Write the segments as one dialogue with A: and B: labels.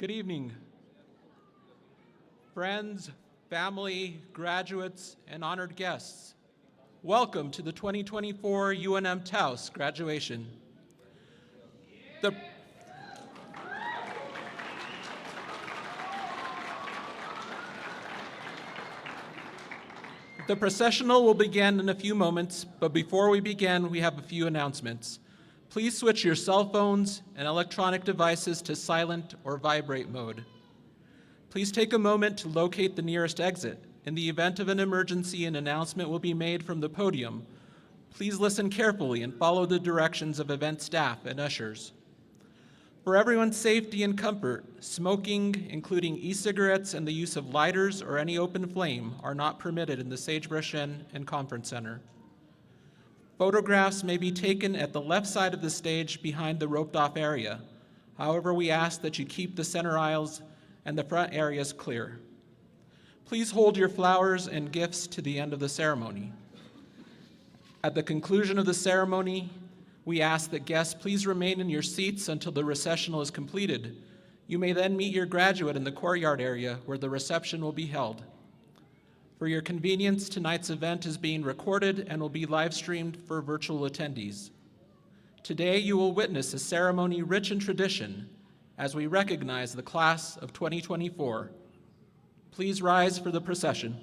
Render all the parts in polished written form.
A: Good evening. Friends, family, graduates, and honored guests. Welcome to the 2024 UNM-Taos graduation. The processional will begin in a few moments, but before we begin, we have a few announcements. Please switch your cell phones and electronic devices to silent or vibrate mode. Please take a moment to locate the nearest exit. In the event of an emergency, an announcement will be made from the podium. Please listen carefully and follow the directions of event staff and ushers. For everyone's safety and comfort, smoking, including e-cigarettes and the use of lighters or any open flame, are not permitted in the Sagebrush Inn and Conference Center. Photographs may be taken at the left side of the stage behind the roped-off area. However, we ask that you keep the center aisles and the front areas clear. Please hold your flowers and gifts to the end of the ceremony. At the conclusion of the ceremony, we ask that guests please remain in your seats until the recessional is completed. You may then meet your graduate in the courtyard area where the reception will be held. For your convenience, tonight's event is being recorded and will be live streamed for virtual attendees. Today, you will witness a ceremony rich in tradition as we recognize the class of 2024. Please rise for the procession.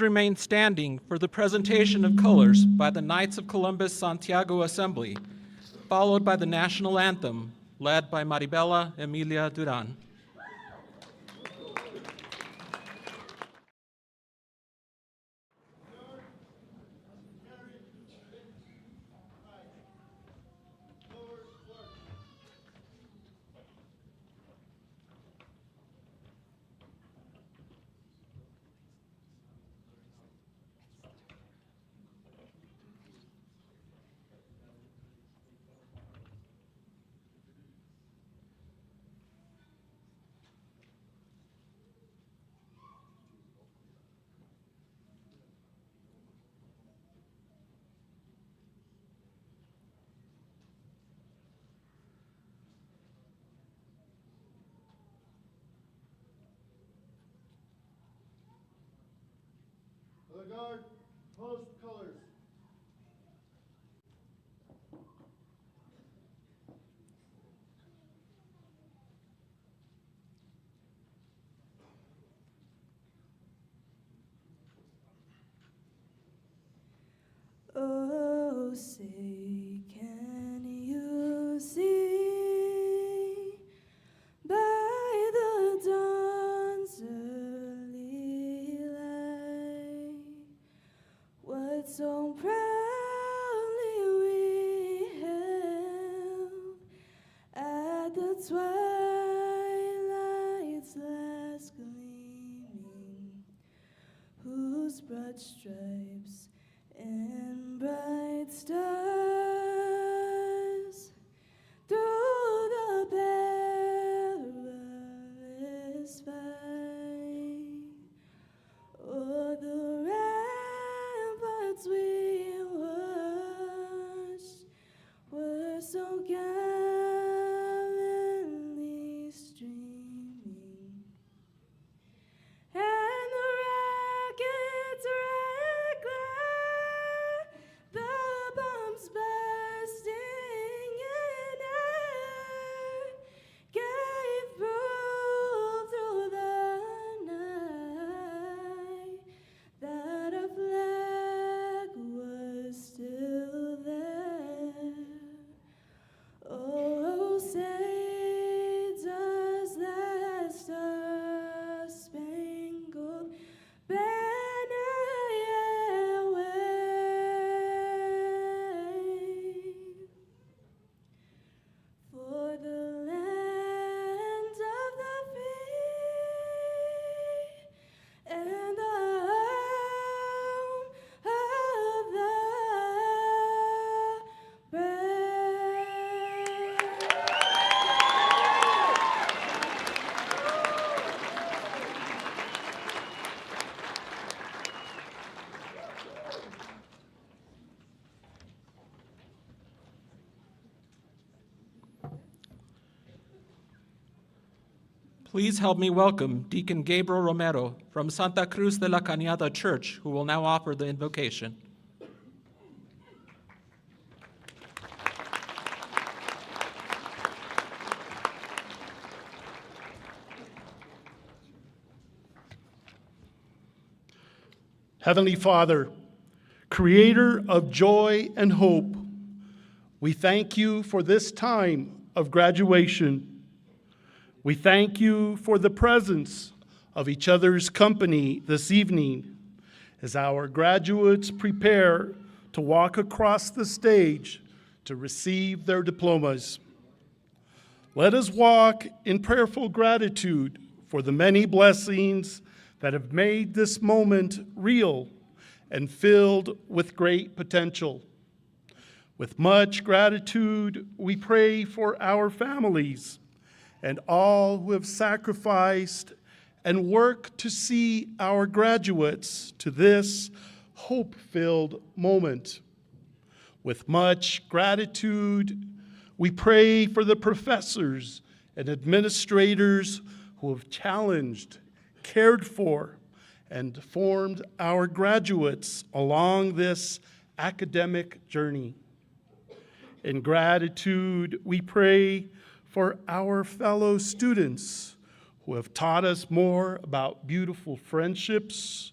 A: remain standing for the presentation of colors by the Knights of Columbus Santiago Assembly, followed by the national anthem, led by Maribela Emilia Duran.
B: The guard, post colors.
C: Oh, say, can you see by the dawn's early light what so proudly we held at the twilight's last gleaming, whose broad stripes and bright stars through the perilous fight o'er the ramparts we watched were so gallantly streaming, and the rockets' red glare, the bombs bursting in air, gave proof through the night that our flag was still there. Oh, say does that star-spangled banner yet wave for the land of the free and the home of the brave?
A: Please help me welcome Deacon Gabriel Romero from Santa Cruz de la Cañada Church, who will now offer the invocation.
B: Heavenly Father, creator of joy and hope, we thank you for this time of graduation. We thank you for the presence of each other's company this evening as our graduates prepare to walk across the stage to receive their diplomas. Let us walk in prayerful gratitude for the many blessings that have made this moment real and filled with great potential. With much gratitude, we pray for our families and all who have sacrificed and worked to see our graduates to this hope-filled moment. With much gratitude, we pray for the professors and administrators who have challenged, cared for, and formed our graduates along this academic journey. In gratitude, we pray for our fellow students who have taught us more about beautiful friendships,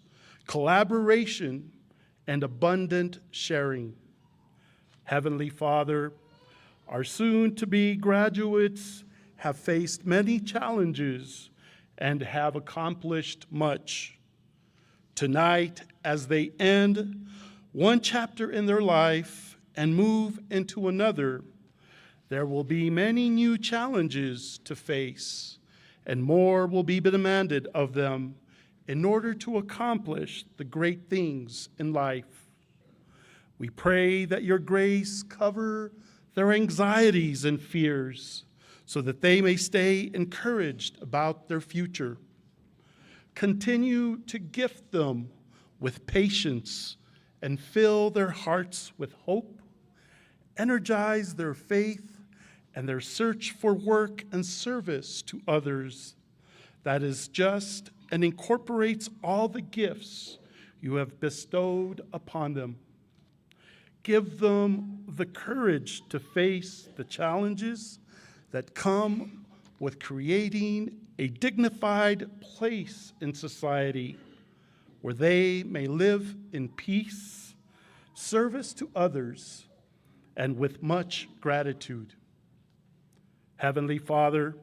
B: collaboration, and abundant sharing. Heavenly Father, our soon-to-be graduates have faced many challenges and have accomplished much. Tonight, as they end one chapter in their life and move into another, there will be many new challenges to face, and more will be demanded of them in order to accomplish the great things in life. We pray that your grace cover their anxieties and fears so that they may stay encouraged about their future. Continue to gift them with patience and fill their hearts with hope, energize their faith and their search for work and service to others that is just and incorporates all the gifts you have bestowed upon them. Give them the courage to face the challenges that come with creating a dignified place in society where they may live in peace, service to others, and with much gratitude. Heavenly Father,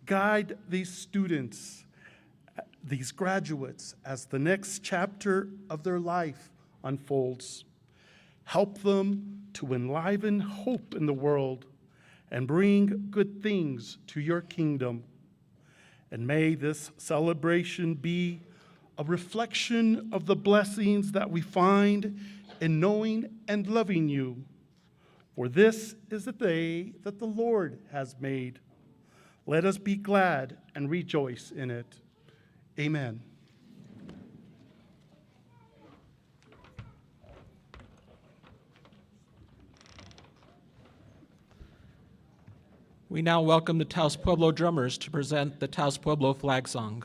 B: guide these students, these graduates, as the next chapter of their life unfolds. Help them to enliven hope in the world and bring good things to your kingdom. And may this celebration be a reflection of the blessings that we find in knowing and loving you. For this is the day that the Lord has made. Let us be glad and rejoice in it. Amen.
A: We now welcome the Taos Pueblo drummers to present the Taos Pueblo flag song.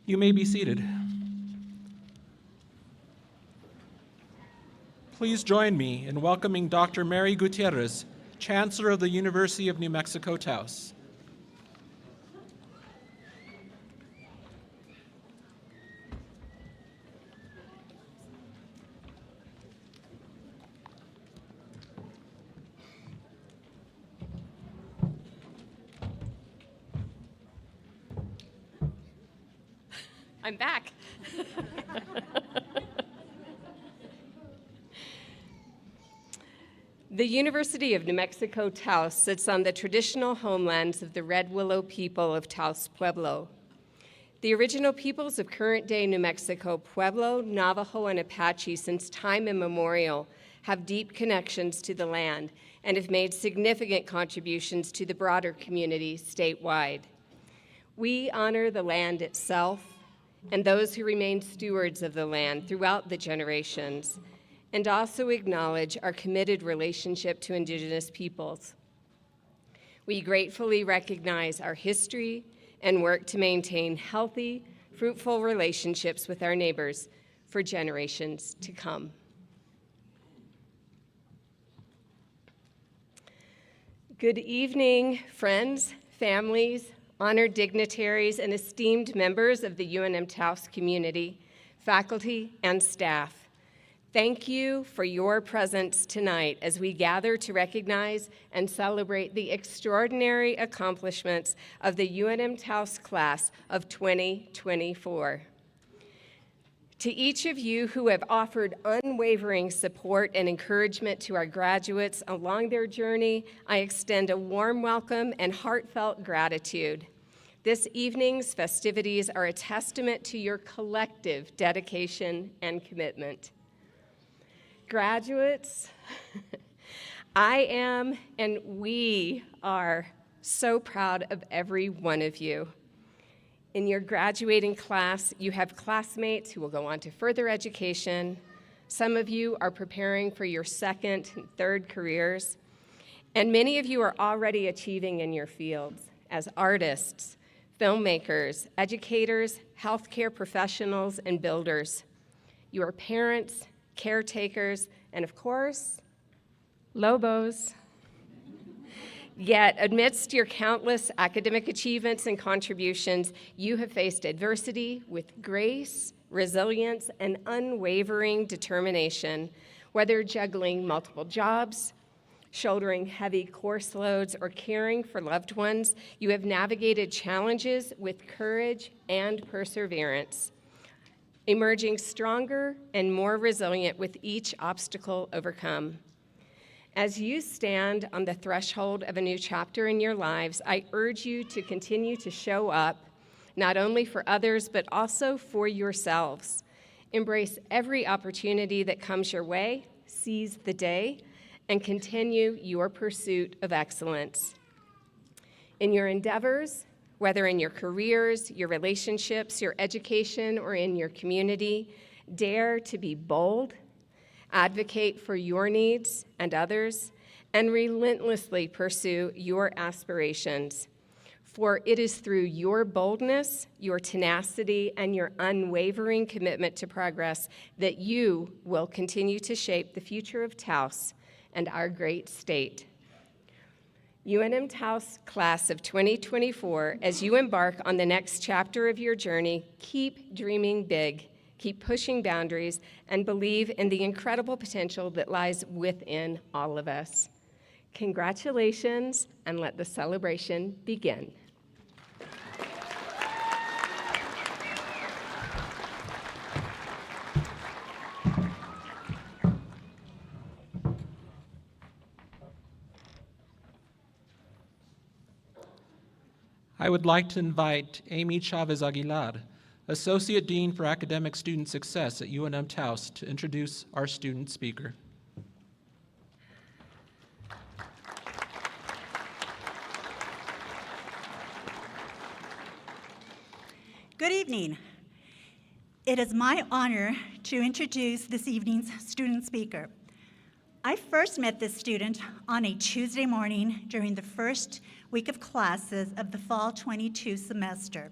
A: You may be seated. Please join me in welcoming Dr. Mary Gutierrez, Chancellor of the University of New Mexico, Taos.
D: I'm back. The University of New Mexico, Taos sits on the traditional homelands of the Red Willow people of Taos Pueblo. The original peoples of current-day New Mexico, Pueblo, Navajo, and Apache since time immemorial have deep connections to the land and have made significant contributions to the broader community statewide. We honor the land itself and those who remain stewards of the land throughout the generations, and also acknowledge our committed relationship to Indigenous peoples. We gratefully recognize our history and work to maintain healthy, fruitful relationships with our neighbors for generations to come. Good evening, friends, families, honored dignitaries, and esteemed members of the UNM-Taos community, faculty, and staff. Thank you for your presence tonight as we gather to recognize and celebrate the extraordinary accomplishments of the UNM-Taos class of 2024. To each of you who have offered unwavering support and encouragement to our graduates along their journey, I extend a warm welcome and heartfelt gratitude. This evening's festivities are a testament to your collective dedication and commitment. Graduates, I am and we are so proud of every one of you. In your graduating class, you have classmates who will go on to further education. Some of you are preparing for your second and third careers, and many of you are already achieving in your fields as artists, filmmakers, educators, healthcare professionals, and builders. You are parents, caretakers, and of course, Lobos. Yet, amidst your countless academic achievements and contributions, you have faced adversity with grace, resilience, and unwavering determination. Whether juggling multiple jobs, shouldering heavy course loads, or caring for loved ones, you have navigated challenges with courage and perseverance, emerging stronger and more resilient with each obstacle overcome. As you stand on the threshold of a new chapter in your lives, I urge you to continue to show up, not only for others, but also for yourselves. Embrace every opportunity that comes your way, seize the day, and continue your pursuit of excellence. In your endeavors, whether in your careers, your relationships, your education, or in your community, dare to be bold, advocate for your needs and others, and relentlessly pursue your aspirations. For it is through your boldness, your tenacity, and your unwavering commitment to progress that you will continue to shape the future of Taos and our great state. UNM-Taos class of 2024, as you embark on the next chapter of your journey, keep dreaming big, keep pushing boundaries, and believe in the incredible potential that lies within all of us. Congratulations, and let the celebration begin.
A: I would like to invite Amy Chavez Aguilar, Associate Dean for Academic Student Success at UNM-Taos, to introduce our student speaker.
E: Good evening. It is my honor to introduce this evening's student speaker. I first met this student on a Tuesday morning during the first week of classes of the fall 22 semester.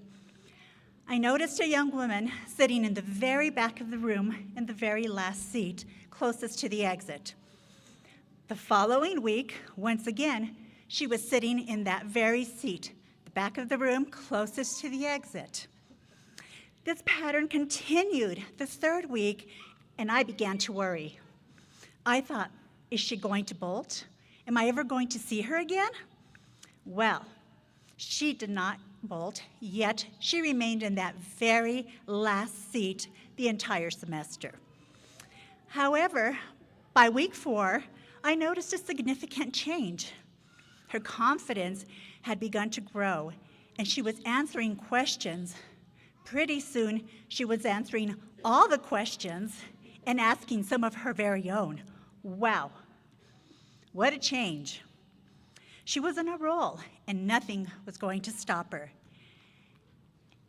E: I noticed a young woman sitting in the very back of the room in the very last seat, closest to the exit. The following week, once again, she was sitting in that very seat, the back of the room, closest to the exit. This pattern continued the third week, and I began to worry. I thought, is she going to bolt? Am I ever going to see her again? Well, she did not bolt, yet she remained in that very last seat the entire semester. However, by week 4, I noticed a significant change. Her confidence had begun to grow, and she was answering questions. Pretty soon, she was answering all the questions and asking some of her very own. Wow, what a change. She was on a roll, and nothing was going to stop her.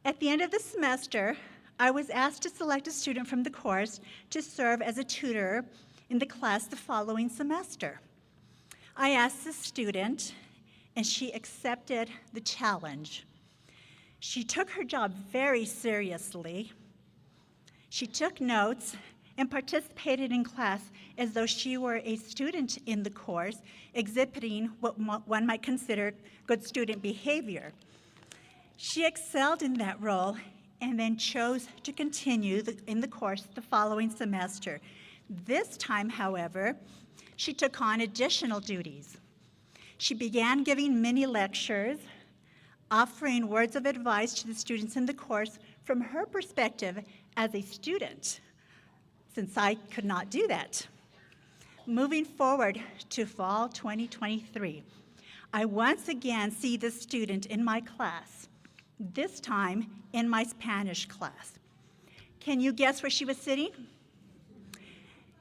E: At the end of the semester, I was asked to select a student from the course to serve as a tutor in the class the following semester. I asked the student, and she accepted the challenge. She took her job very seriously. She took notes and participated in class as though she were a student in the course, exhibiting what one might consider good student behavior. She excelled in that role and then chose to continue in the course the following semester. This time, however, she took on additional duties. She began giving mini lectures, offering words of advice to the students in the course from her perspective as a student, since I could not do that. Moving forward to fall 2023, I once again see this student in my class, this time in my Spanish class. Can you guess where she was sitting?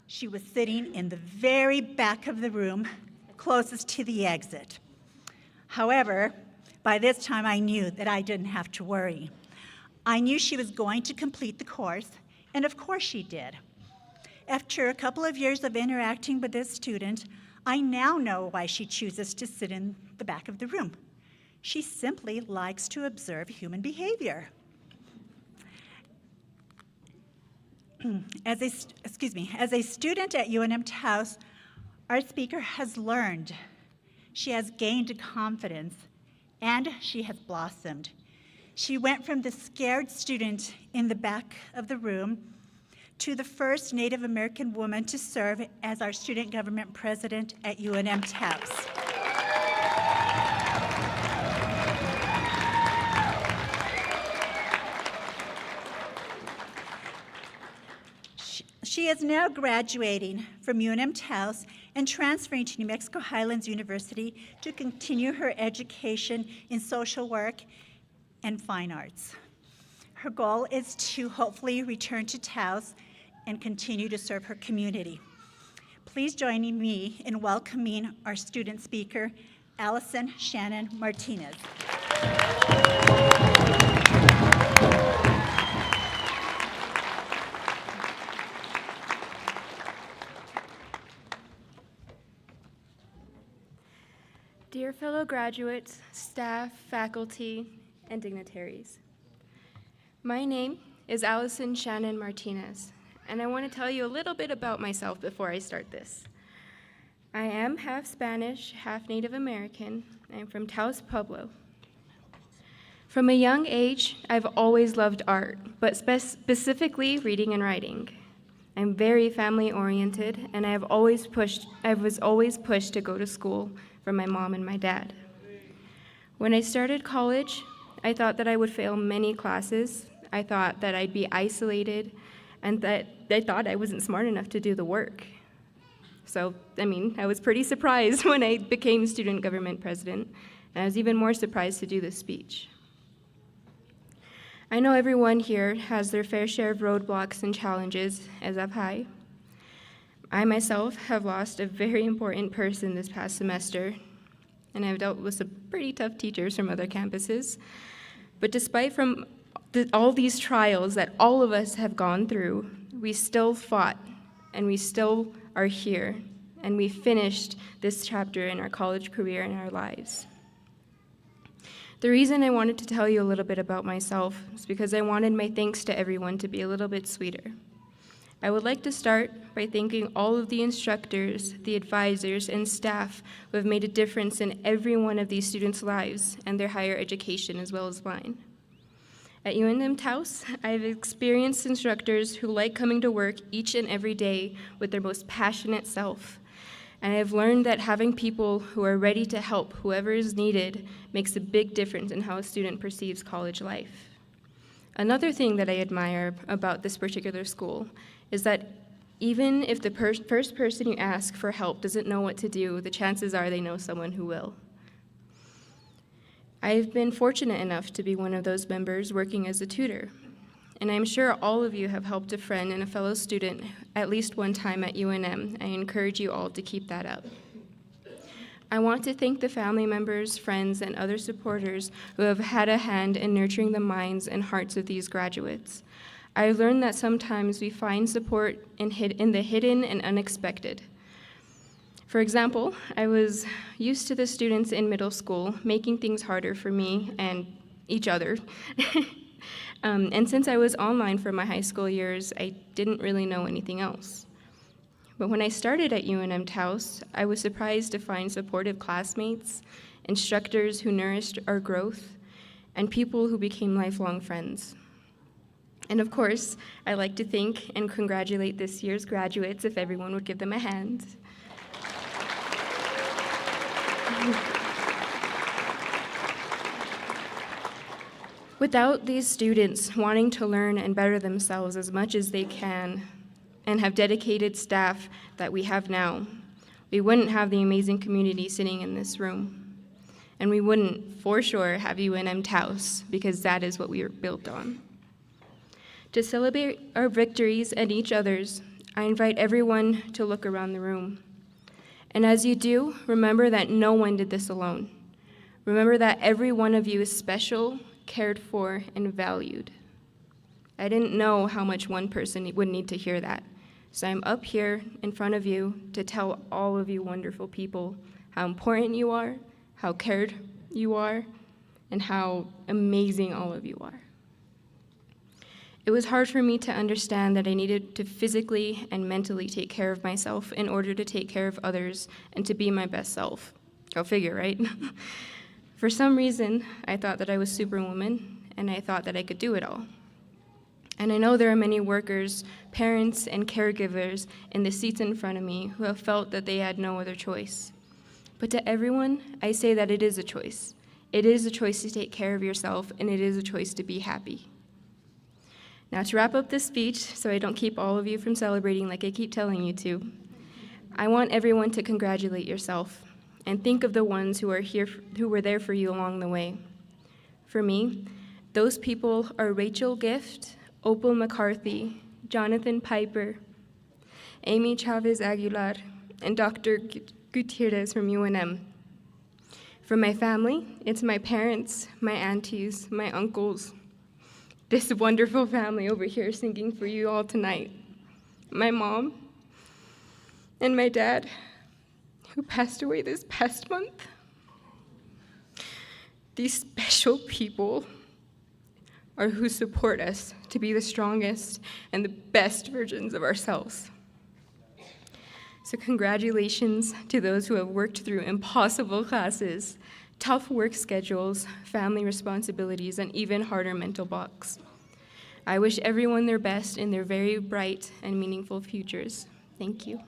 E: She was sitting in the very back of the room, closest to the exit. However, by this time I knew that I didn't have to worry. I knew she was going to complete the course, and of course she did. After a couple of years of interacting with this student, I now know why she chooses to sit in the back of the room. She simply likes to observe human behavior. As a student at UNM-Taos, our speaker has learned. She has gained confidence, and she has blossomed. She went from the scared student in the back of the room to the first Native American woman to serve as our student government president at UNM-Taos. She is now graduating from UNM-Taos and transferring to New Mexico Highlands University to continue her education in social work and fine arts. Her goal is to hopefully return to Taos and continue to serve her community. Please join me in welcoming our student speaker, Allison Shannon Martinez.
F: Dear fellow graduates, staff, faculty, and dignitaries, my name is Allison Shannon Martinez, and I want to tell you a little bit about myself before I start this. I am half Spanish, half Native American. I'm from Taos Pueblo. From a young age, I've always loved art, but specifically reading and writing. I'm very family-oriented, and I was always pushed to go to school from my mom and my dad. When I started college, I thought that I would fail many classes. I thought that I'd be isolated, and that I thought I wasn't smart enough to do the work. So, I was pretty surprised when I became student government president, and I was even more surprised to do this speech. I know everyone here has their fair share of roadblocks and challenges, as have I. I myself have lost a very important person this past semester, and I've dealt with some pretty tough teachers from other campuses. But despite all these trials that all of us have gone through, we still fought, and we still are here, and we finished this chapter in our college career and our lives. The reason I wanted to tell you a little bit about myself is because I wanted my thanks to everyone to be a little bit sweeter. I would like to start by thanking all of the instructors, the advisors, and staff who have made a difference in every one of these students' lives and their higher education as well as mine. At UNM-Taos, I've experienced instructors who like coming to work each and every day with their most passionate self. And I've learned that having people who are ready to help whoever is needed makes a big difference in how a student perceives college life. Another thing that I admire about this particular school is that even if the first person you ask for help doesn't know what to do, the chances are they know someone who will. I've been fortunate enough to be one of those members working as a tutor, and I'm sure all of you have helped a friend and a fellow student at least one time at UNM. I encourage you all to keep that up. I want to thank the family members, friends, and other supporters who have had a hand in nurturing the minds and hearts of these graduates. I learned that sometimes we find support in the hidden and unexpected. For example, I was used to the students in middle school making things harder for me and each other. And since I was online for my high school years, I didn't really know anything else. But when I started at UNM-Taos, I was surprised to find supportive classmates, instructors who nourished our growth, and people who became lifelong friends. And of course, I like to thank and congratulate this year's graduates, if everyone would give them a hand. Without these students wanting to learn and better themselves as much as they can and have dedicated staff that we have now, we wouldn't have the amazing community sitting in this room. And we wouldn't, for sure, have UNM-Taos, because that is what we are built on. To celebrate our victories and each other's, I invite everyone to look around the room. And as you do, remember that no one did this alone. Remember that every one of you is special, cared for, and valued. I didn't know how much one person would need to hear that. So I'm up here in front of you to tell all of you wonderful people how important you are, how cared you are, and how amazing all of you are. It was hard for me to understand that I needed to physically and mentally take care of myself in order to take care of others and to be my best self. Go figure, right? For some reason, I thought that I was Superwoman, and I thought that I could do it all. And I know there are many workers, parents, and caregivers in the seats in front of me who have felt that they had no other choice. But to everyone, I say that it is a choice. It is a choice to take care of yourself, and it is a choice to be happy. Now, to wrap up this speech, so I don't keep all of you from celebrating like I keep telling you to, I want everyone to congratulate yourself and think of the ones who were there for you along the way. For me, those people are Rachel Gift, Opal McCarthy, Jonathan Piper, Amy Chavez Aguilar, and Dr. Gutierrez from UNM. For my family, it's my parents, my aunties, my uncles, this wonderful family over here singing for you all tonight, my mom, and my dad, who passed away this past month. These special people are who support us to be the strongest and the best versions of ourselves. So congratulations to those who have worked through impossible classes, tough work schedules, family responsibilities, and even harder mental blocks. I wish everyone their best in their very bright and meaningful futures. Thank you.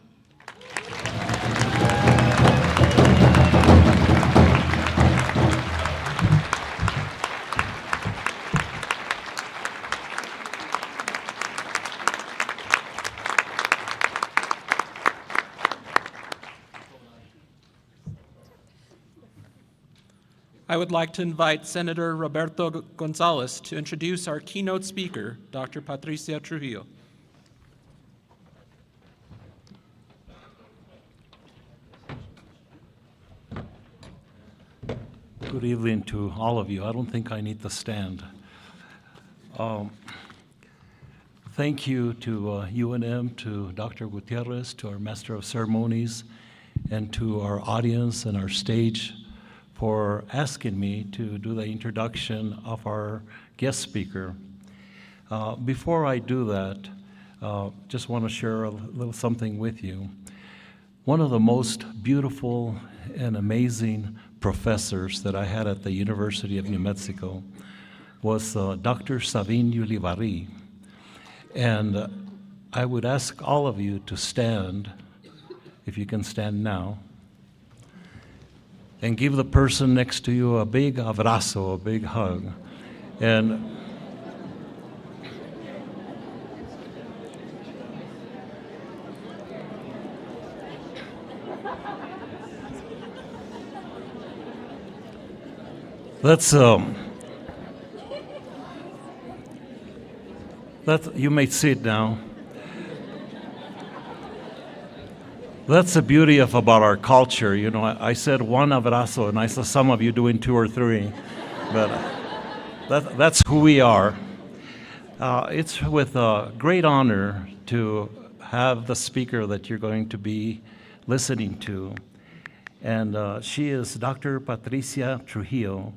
A: I would like to invite Senator Roberto Gonzalez to introduce our keynote speaker, Dr. Patricia Trujillo.
G: Good evening to all of you. I don't think I need to stand. Thank you to UNM, to Dr. Gutierrez, to our Master of Ceremonies, and to our audience and our stage for asking me to do the introduction of our guest speaker. Before I do that, just want to share a little something with you. One of the most beautiful and amazing professors that I had at the University of New Mexico was Dr. Savin Ulibarri. And I would ask all of you to stand, if you can stand now, and give the person next to you a big abrazo, a big hug. And you may sit now. That's the beauty about our culture. You know, I said one abrazo, and I saw some of you doing 2 or 3, but that's who we are. It's with great honor to have the speaker that you're going to be listening to, and she is Dr. Patricia Trujillo,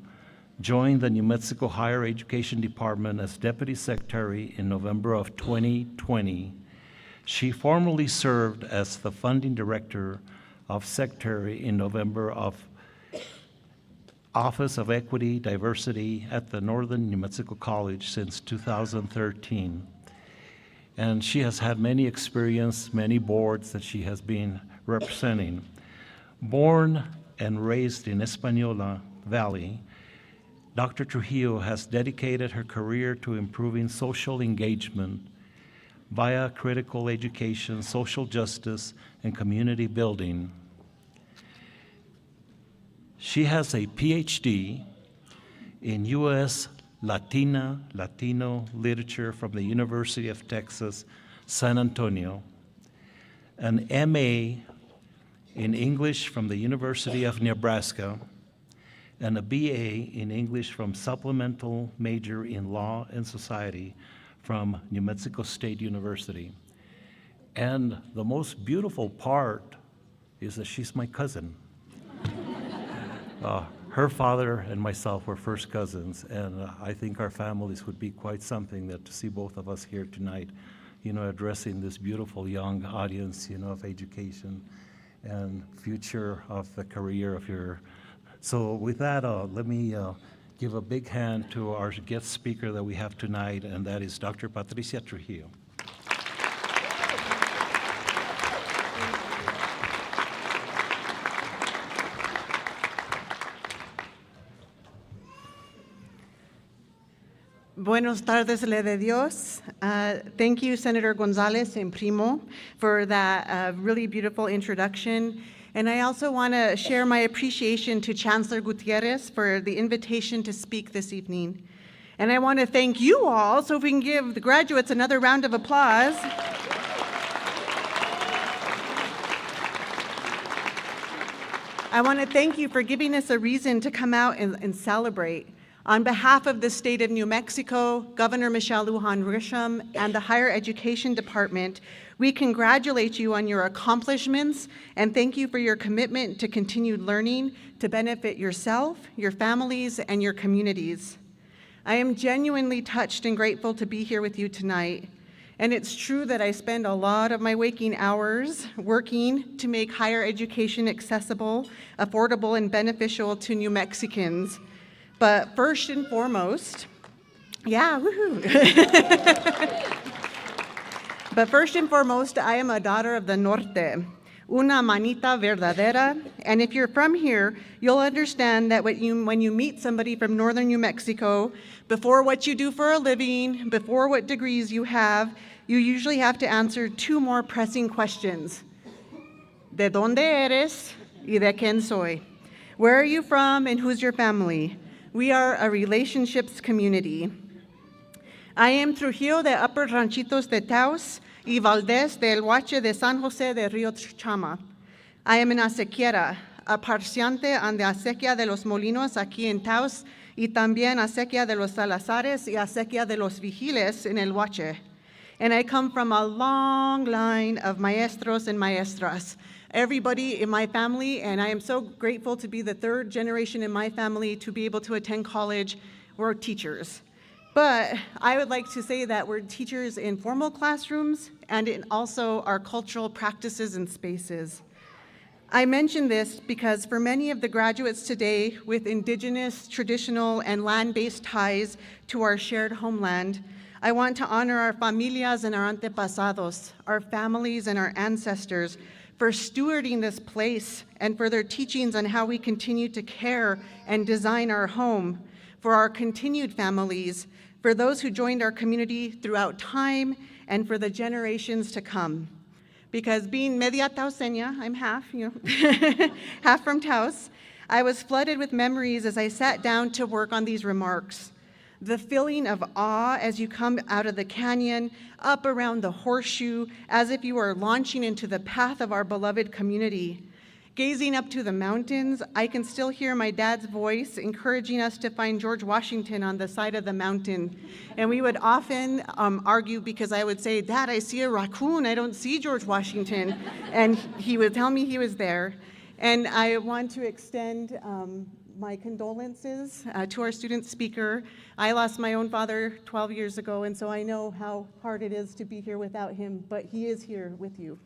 G: joined the New Mexico Higher Education Department as Deputy Secretary in November of 2020. She formerly served as the Funding Director of Secretary in November of Office of Equity, Diversity at the Northern New Mexico College since 2013. And she has had many experience, many boards that she has been representing. Born and raised in Española Valley, Dr. Trujillo has dedicated her career to improving social engagement via critical education, social justice, and community building. She has a PhD in U.S. Latino literature from the University of Texas, San Antonio, an MA in English from the University of Nebraska, and a BA in English from supplemental major in law and society from New Mexico State University. And the most beautiful part is that she's my cousin. Her father and myself were first cousins, and I think our families would be quite something that to see both of us here tonight, you know, addressing this beautiful young audience, you know, of education and future of the career of your. So with that, let me give a big hand to our guest speaker that we have tonight, and that is Dr. Patricia Trujillo.
H: Buenos tardes, Le de Dios. Thank you, Senator Gonzalez and Primo, for that really beautiful introduction. And I also want to share my appreciation to Chancellor Gutierrez for the invitation to speak this evening. And I want to thank you all, so if we can give the graduates another round of applause. I want to thank you for giving us a reason to come out and celebrate. On behalf of the state of New Mexico, Governor Michelle Lujan Grisham, and the Higher Education Department, we congratulate you on your accomplishments and thank you for your commitment to continued learning to benefit yourself, your families, and your communities. I am genuinely touched and grateful to be here with you tonight. And it's true that I spend a lot of my waking hours working to make higher education accessible, affordable, and beneficial to New Mexicans. But first and foremost, yeah, woohoo. But first and foremost, I am a daughter of the Norte, una manita verdadera. And if you're from here, you'll understand that when you meet somebody from northern New Mexico, before what you do for a living, before what degrees you have, you usually have to answer two more pressing questions. ¿De dónde eres y de quién soy? Where are you from and who's your family? We are a relationships community. I am Trujillo de Upper Ranchitos de Taos y Valdez del Huache de San José de Río Chama. I am an acequiera, a parciante on the acequia de los Molinos aquí en Taos y también acequia de los Salazares y acequia de los Vigiles en el Huache. And I come from a long line of maestros and maestras. Everybody in my family, and I am so grateful to be the third generation in my family to be able to attend college, we're teachers. But I would like to say that we're teachers in formal classrooms and in also our cultural practices and spaces. I mention this because for many of the graduates today with indigenous, traditional, and land-based ties to our shared homeland, I want to honor our familias and our antepasados, our families and our ancestors, for stewarding this place and for their teachings on how we continue to care and design our home, for our continued families, for those who joined our community throughout time, and for the generations to come. Because being media Taoseña, I'm half, half from Taos, I was flooded with memories as I sat down to work on these remarks. The feeling of awe as you come out of the canyon, up around the horseshoe, as if you are launching into the path of our beloved community. Gazing up to the mountains, I can still hear my dad's voice encouraging us to find George Washington on the side of the mountain. And we would often argue because I would say, "Dad, I see a raccoon, I don't see George Washington." And he would tell me he was there. And I want to extend my condolences to our student speaker. I lost my own father 12 years ago, and so I know how hard it is to be here without him, but he is here with you.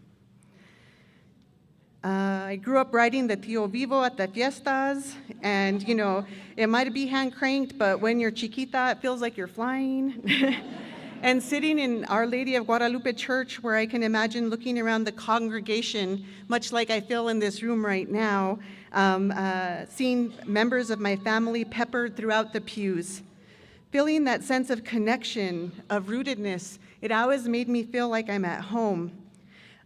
H: I grew up riding the Tío Vivo at the fiestas, and it might be hand cranked, but when you're chiquita, it feels like you're flying. And sitting in Our Lady of Guadalupe Church, where I can imagine looking around the congregation, much like I feel in this room right now, seeing members of my family peppered throughout the pews. Feeling that sense of connection, of rootedness, it always made me feel like I'm at home.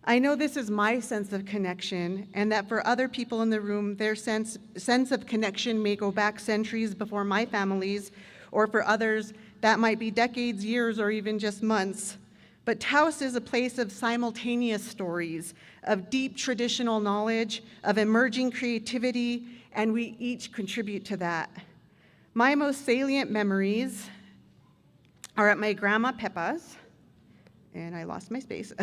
H: I know this is my sense of connection, and that for other people in the room, their sense of connection may go back centuries before my family's, or for others, that might be decades, years, or even just months. But Taos is a place of simultaneous stories, of deep traditional knowledge, of emerging creativity, and we each contribute to that. My most salient memories are at my grandma Pepa's, and I lost my space.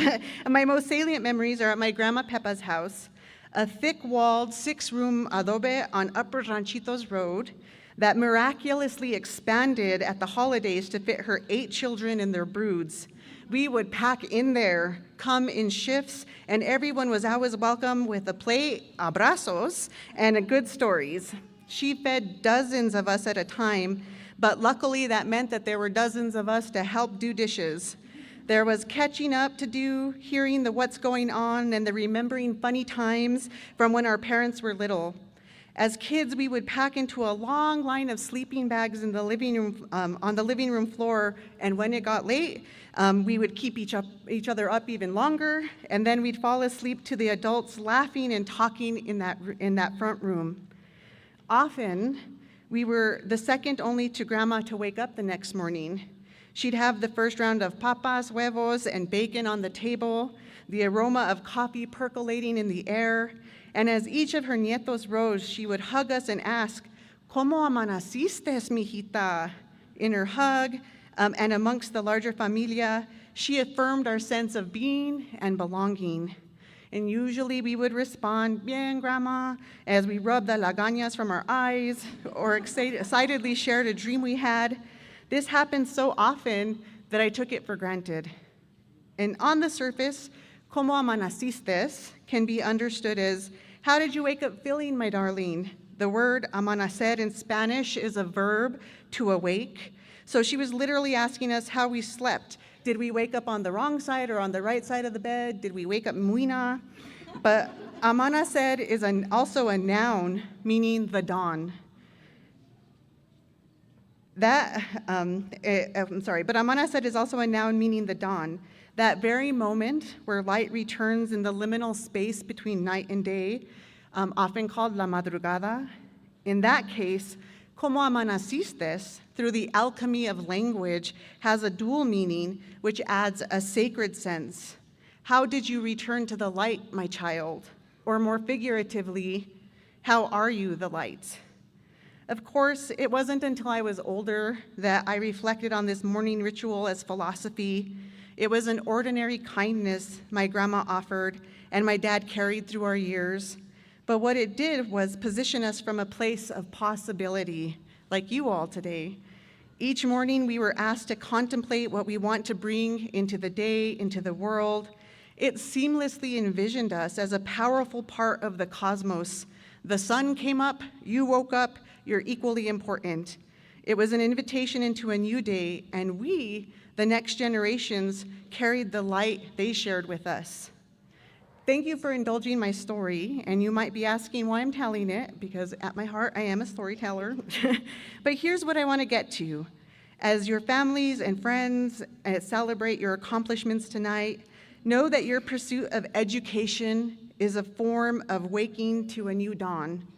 H: My most salient memories are at my grandma Pepa's house, a thick-walled 6-room adobe on Upper Ranchitos Road that miraculously expanded at the holidays to fit her 8 children and their broods. We would pack in there, come in shifts, and everyone was always welcome with a plate, abrazos, and good stories. She fed dozens of us at a time, but luckily that meant that there were dozens of us to help do dishes. There was catching up to do, hearing the what's going on, and the remembering funny times from when our parents were little. As kids, we would pack into a long line of sleeping bags in the living room, on the living room floor, and when it got late, we would keep each other up even longer, and then we'd fall asleep to the adults laughing and talking in that front room. Often, we were the second only to Grandma to wake up the next morning. She'd have the first round of papas, huevos, and bacon on the table, the aroma of coffee percolating in the air, and as each of her nietos rose, she would hug us and ask, ¿Cómo amaneciste, mijita? In her hug, and amongst the larger familia, she affirmed our sense of being and belonging. And usually we would respond, bien, Grandma, as we rubbed the lagañas from our eyes or excitedly shared a dream we had. This happened so often that I took it for granted. And on the surface, ¿Cómo amaneciste? Can be understood as, how did you wake up feeling, my darling? The word amanecer in Spanish is a verb, to awake. So she was literally asking us how we slept. Did we wake up on the wrong side or on the right side of the bed? Did we wake up muina? But amanecer is also a noun, meaning the dawn. But amanecer is also a noun meaning the dawn. That very moment where light returns in the liminal space between night and day, often called la madrugada. In that case, ¿Cómo amaneciste, through the alchemy of language, has a dual meaning which adds a sacred sense. How did you return to the light, my child? Or more figuratively, how are you, the light? Of course, it wasn't until I was older that I reflected on this morning ritual as philosophy. It was an ordinary kindness my grandma offered and my dad carried through our years. But what it did was position us from a place of possibility, like you all today. Each morning we were asked to contemplate what we want to bring into the day, into the world. It seamlessly envisioned us as a powerful part of the cosmos. The sun came up, you woke up, you're equally important. It was an invitation into a new day, and we, the next generations, carried the light they shared with us. Thank you for indulging my story, and you might be asking why I'm telling it, because at my heart, I am a storyteller. But here's what I want to get to. As your families and friends celebrate your accomplishments tonight, know that your pursuit of education is a form of waking to a new dawn,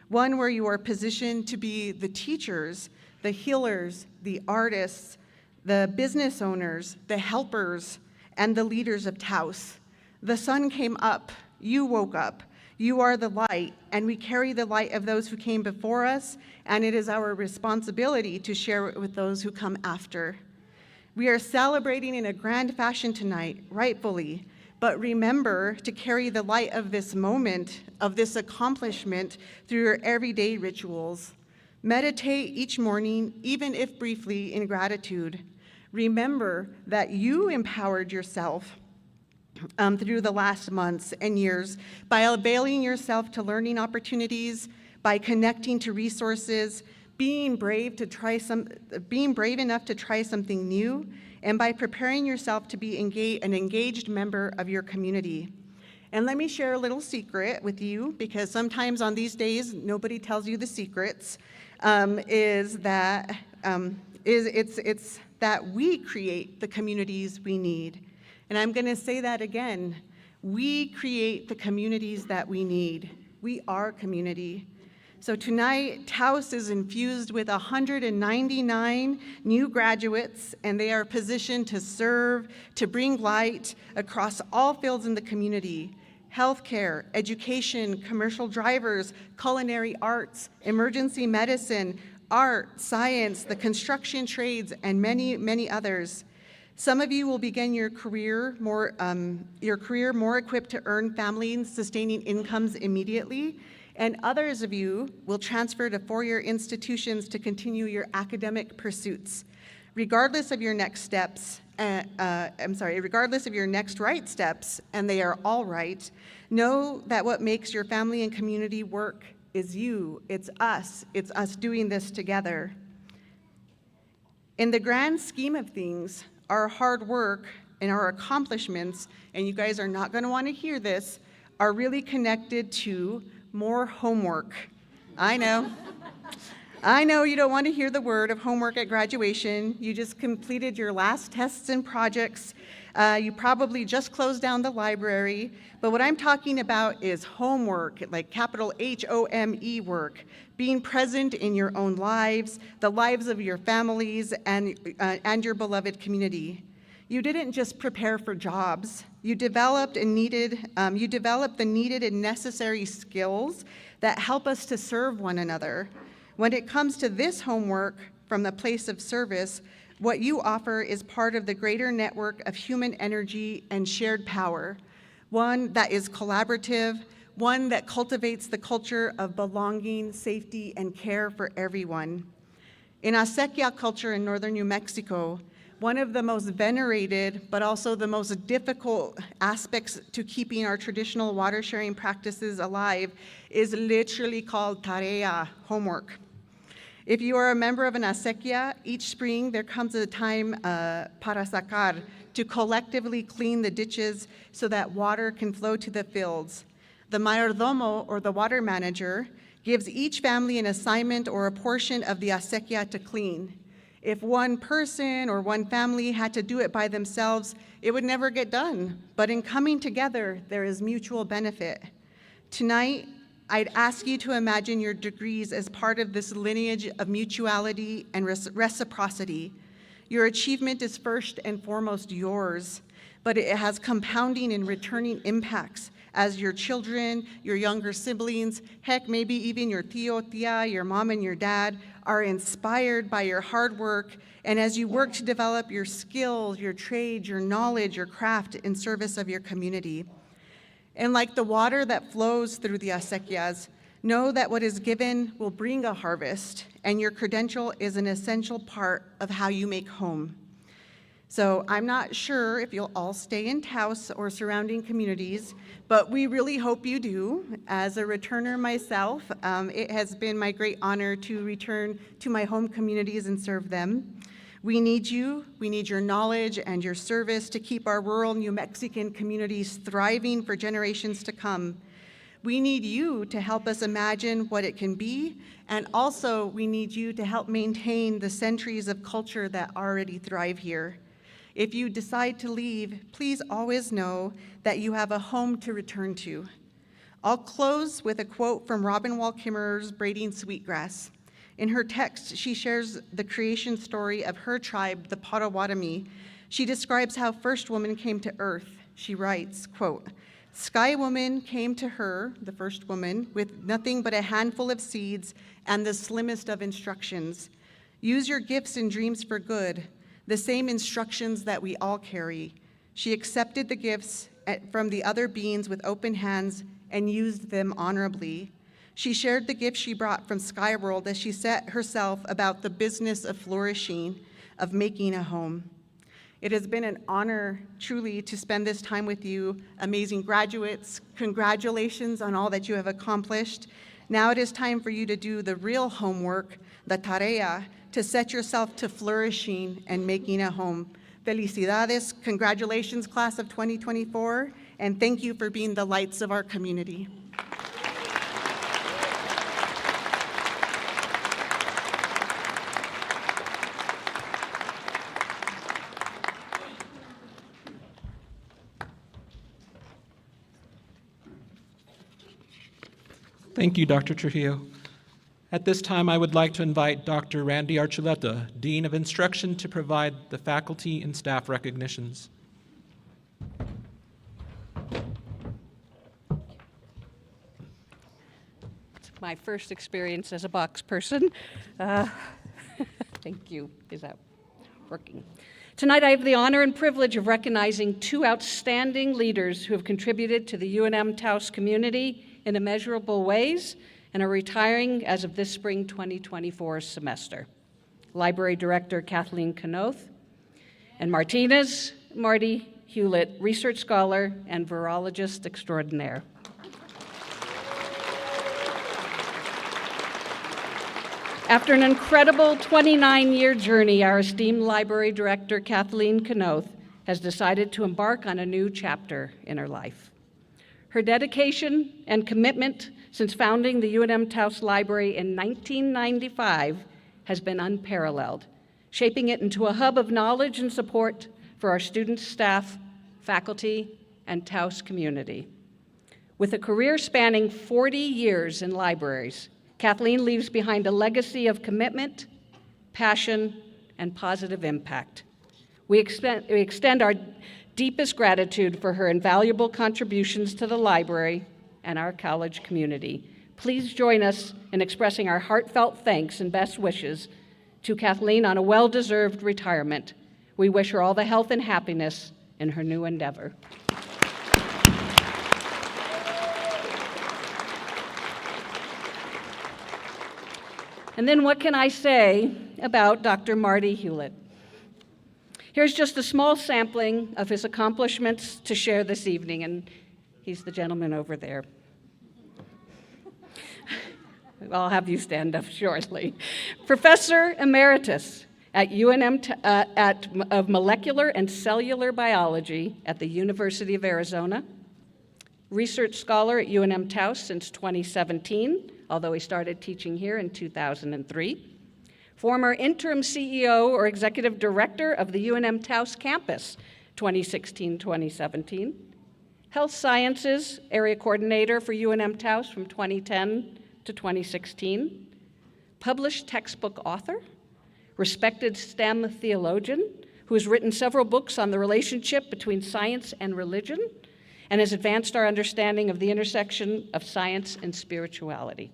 H: one where you are positioned to be the teachers, the healers, the artists, the business owners, the helpers, and the leaders of Taos. The sun came up, you woke up, you are the light, and we carry the light of those who came before us, and it is our responsibility to share it with those who come after. We are celebrating in a grand fashion tonight, rightfully, but remember to carry the light of this moment, of this accomplishment, through your everyday rituals. Meditate each morning, even if briefly, in gratitude. Remember that you empowered yourself through the last months and years by availing yourself to learning opportunities, by connecting to resources, being brave enough to try something new, and by preparing yourself to be an engaged member of your community. And let me share a little secret with you, because sometimes on these days nobody tells you the secrets. It's that we create the communities we need. And I'm going to say that again. We create the communities that we need. We are community. So tonight, Taos is infused with 199 new graduates, and they are positioned to serve, to bring light across all fields in the community: healthcare, education, commercial drivers, culinary arts, emergency medicine, art, science, the construction trades, and many, many others. Some of you will begin your career more equipped to earn family-sustaining incomes immediately, and others of you will transfer to four-year institutions to continue your academic pursuits. Regardless of your next steps, regardless of your next right steps, and they are all right, know that what makes your family and community work is you, it's us doing this together. In the grand scheme of things, our hard work and our accomplishments, and you guys are not going to want to hear this, are really connected to more homework. I know. I know you don't want to hear the word of homework at graduation. You just completed your last tests and projects. You probably just closed down the library. But what I'm talking about is homework, like capital HOME work, being present in your own lives, the lives of your families, and your beloved community. You didn't just prepare for jobs. You developed the needed and necessary skills that help us to serve one another. When it comes to this homework from the place of service, what you offer is part of the greater network of human energy and shared power, one that is collaborative, one that cultivates the culture of belonging, safety, and care for everyone. In acequia culture in northern New Mexico, one of the most venerated, but also the most difficult aspects to keeping our traditional water sharing practices alive is literally called tarea, homework. If you are a member of an acequia, each spring there comes a time para sacar, to collectively clean the ditches so that water can flow to the fields. The mayordomo, or the water manager, gives each family an assignment or a portion of the acequia to clean. If one person or one family had to do it by themselves, it would never get done. But in coming together, there is mutual benefit. Tonight, I'd ask you to imagine your degrees as part of this lineage of mutuality and reciprocity. Your achievement is first and foremost yours, but it has compounding and returning impacts as your children, your younger siblings, heck, maybe even your tío, tía, your mom and your dad are inspired by your hard work, and as you work to develop your skills, your trade, your knowledge, your craft in service of your community. And like the water that flows through the acequias, know that what is given will bring a harvest, and your credential is an essential part of how you make home. So I'm not sure if you'll all stay in Taos or surrounding communities, but we really hope you do. As a returner myself, it has been my great honor to return to my home communities and serve them. We need you, we need your knowledge and your service to keep our rural New Mexican communities thriving for generations to come. We need you to help us imagine what it can be, and also we need you to help maintain the centuries of culture that already thrive here. If you decide to leave, please always know that you have a home to return to. I'll close with a quote from Robin Wall Kimmerer's Braiding Sweetgrass. In her text, she shares the creation story of her tribe, the Potawatomi. She describes how First Woman came to Earth. She writes, quote, "Sky Woman came to her, the first woman, with nothing but a handful of seeds and the slimmest of instructions. Use your gifts and dreams for good, the same instructions that we all carry. She accepted the gifts from the other beings with open hands and used them honorably. She shared the gifts she brought from Skyworld as she set herself about the business of flourishing, of making a home." It has been an honor, truly, to spend this time with you, amazing graduates. Congratulations on all that you have accomplished. Now it is time for you to do the real homework, the tarea, to set yourself to flourishing and making a home. Felicidades, congratulations, class of 2024, and thank you for being the lights of our community.
A: Thank you, Dr. Trujillo. At this time, I would like to invite Dr. Randy Archuleta, Dean of Instruction, to provide the faculty and staff recognitions.
I: It's my first experience as a box person. Thank you. Is that working? Tonight, I have the honor and privilege of recognizing two outstanding leaders who have contributed to the UNM-Taos community in immeasurable ways and are retiring as of this spring 2024 semester. Library Director Kathleen Keynote and Martinez Marty Hewlett, research scholar and virologist extraordinaire. After an incredible 29-year journey, our esteemed library director, Kathleen Keynote, has decided to embark on a new chapter in her life. Her dedication and commitment since founding the UNM-Taos Library in 1995 has been unparalleled, shaping it into a hub of knowledge and support for our students, staff, faculty, and Taos community. With a career spanning 40 years in libraries, Kathleen leaves behind a legacy of commitment, passion, and positive impact. We extend our deepest gratitude for her invaluable contributions to the library and our college community. Please join us in expressing our heartfelt thanks and best wishes to Kathleen on a well-deserved retirement. We wish her all the health and happiness in her new endeavor. And then what can I say about Dr. Marty Hewlett? Here's just a small sampling of his accomplishments to share this evening, and he's the gentleman over there. I'll have you stand up shortly. Professor Emeritus at UNM of Molecular and Cellular Biology at the University of Arizona, Research Scholar at UNM-Taos since 2017, although he started teaching here in 2003. Former Interim CEO or Executive Director of the UNM-Taos campus, 2016-2017. Health Sciences Area Coordinator for UNM-Taos from 2010 to 2016. Published textbook author, respected STEM theologian who has written several books on the relationship between science and religion and has advanced our understanding of the intersection of science and spirituality.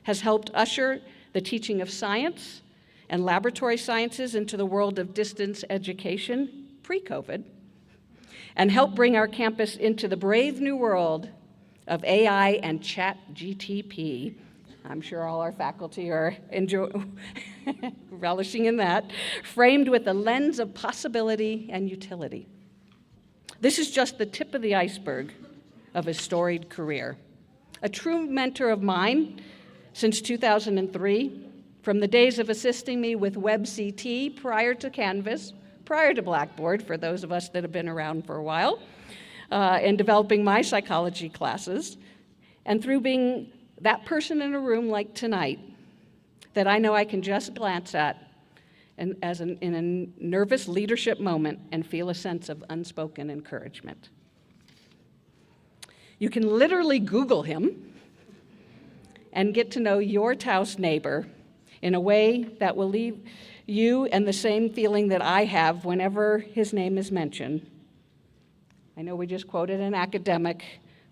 I: Has helped usher the teaching of science and laboratory sciences into the world of distance education pre-COVID, and helped bring our campus into the brave new world of AI and ChatGTP. I'm sure all our faculty are relishing in that, framed with a lens of possibility and utility. This is just the tip of the iceberg of his storied career. A true mentor of mine since 2003, from the days of assisting me with WebCT prior to Canvas, prior to Blackboard, for those of us that have been around for a while, and developing my psychology classes, and through being that person in a room like tonight that I know I can just glance at and in a nervous leadership moment and feel a sense of unspoken encouragement. You can literally Google him and get to know your Taos neighbor in a way that will leave you and the same feeling that I have whenever his name is mentioned. I know we just quoted an academic,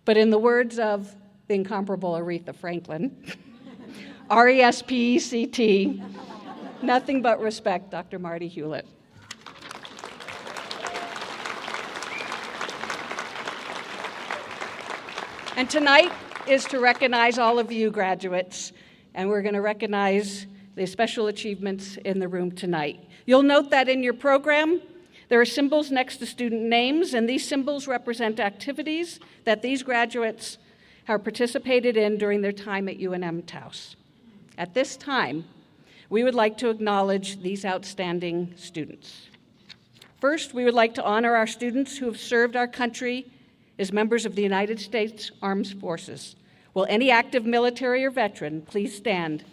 I: but in the words of the incomparable Aretha Franklin, R-E-S-P-E-C-T, nothing but respect, Dr. Marty Hewlett. And tonight is to recognize all of you graduates, and we're going to recognize the special achievements in the room tonight. You'll note that in your program, there are symbols next to student names, and these symbols represent activities that these graduates have participated in during their time at UNM-Taos. At this time, we would like to acknowledge these outstanding students. First, we would like to honor our students who have served our country as members of the United States Armed Forces. Will any active military or veteran please stand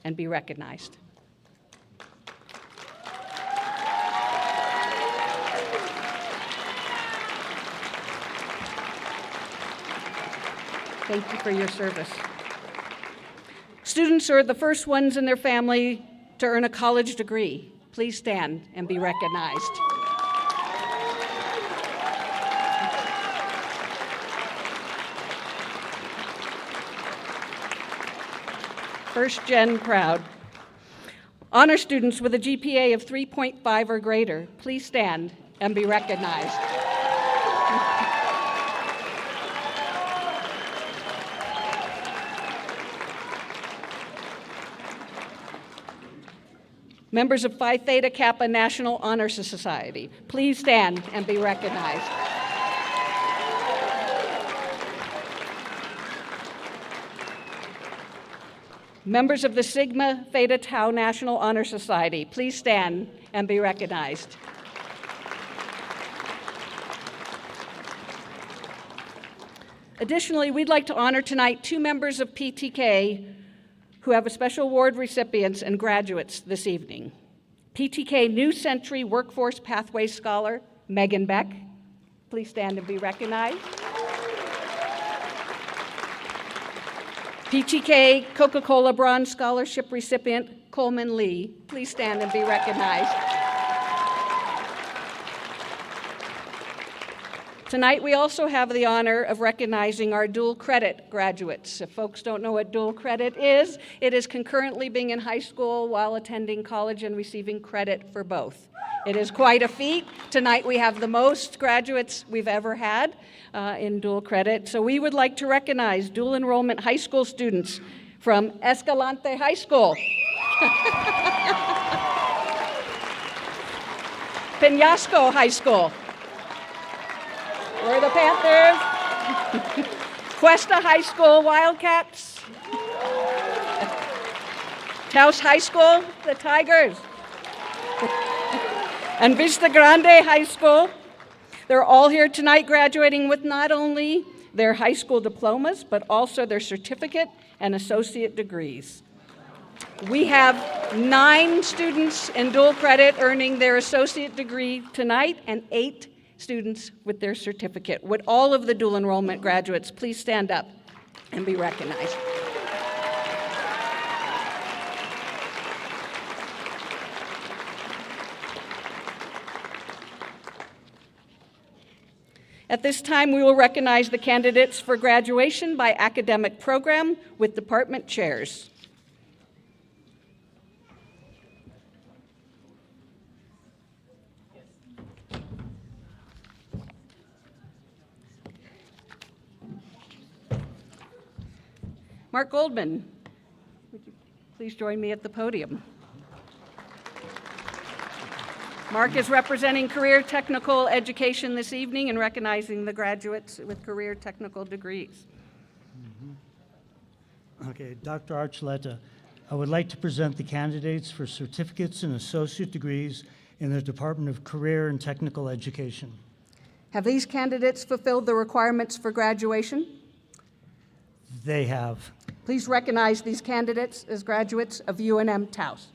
I: and be recognized? Thank you for your service. Students are the first ones in their family to earn a college degree. Please stand and be recognized. First-gen proud. Honor students with a GPA of 3.5 or greater. Please stand and be recognized. Members of Phi Theta Kappa National Honor Society, please stand and be recognized. Members of the Sigma Theta Tau National Honor Society, please stand and be recognized. Additionally, we'd like to honor tonight 2 members of PTK who have a special award recipients and graduates this evening. PTK New Century Workforce Pathway Scholar, Megan Beck. Please stand and be recognized. PTK Coca-Cola Bronze Scholarship recipient, Coleman Lee. Please stand and be recognized. Tonight, we also have the honor of recognizing our dual credit graduates. If folks don't know what dual credit is, it is concurrently being in high school while attending college and receiving credit for both. It is quite a feat. Tonight, we have the most graduates we've ever had in dual credit. So we would like to recognize dual enrollment high school students from Escalante High School, Peñasco High School, we're the Panthers. Cuesta High School Wildcats. Taos High School, the Tigers. And Vista Grande High School. They're all here tonight graduating with not only their high school diplomas, but also their certificate and associate degrees. We have 9 students in dual credit earning their associate degree tonight and 8 students with their certificate. Would all of the dual enrollment graduates please stand up and be recognized? At this time, we will recognize the candidates for graduation by academic program with department chairs. Mark Goldman, would you please join me at the podium? Mark is representing Career Technical Education this evening and recognizing the graduates with career technical degrees.
J: Okay, Dr. Archuleta, I would like to present the candidates for certificates and associate degrees in the Department of Career and Technical Education.
I: Have these candidates fulfilled the requirements for graduation?
J: They have.
I: Please recognize these candidates as graduates of UNM-Taos.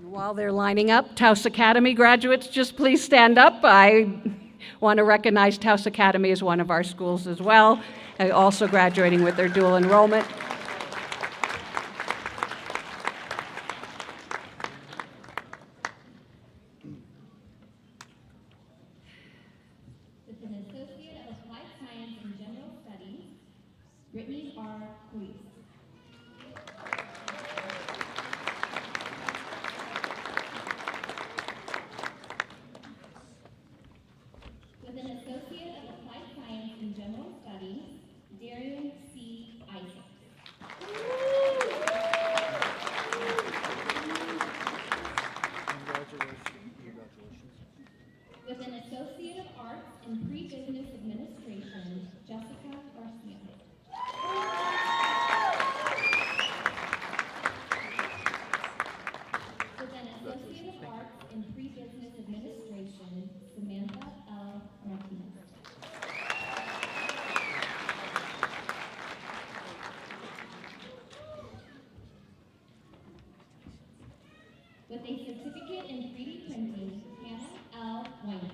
I: While they're lining up, Taos Academy graduates, just please stand up. I want to recognize Taos Academy as one of our schools as well, also graduating with their dual enrollment.
K: With an Associate of Applied Science and General Studies, Brittany R. Ruiz. With an Associate of Applied Science and General Studies, Darian C. Isaac. With an Associate of Arts in Pre-Business Administration, Jessica Garcia. With an Associate of Arts in Pre-Business Administration, Samantha L. Martinez. With a certificate in 3D printing, Hannah L. Weinberg.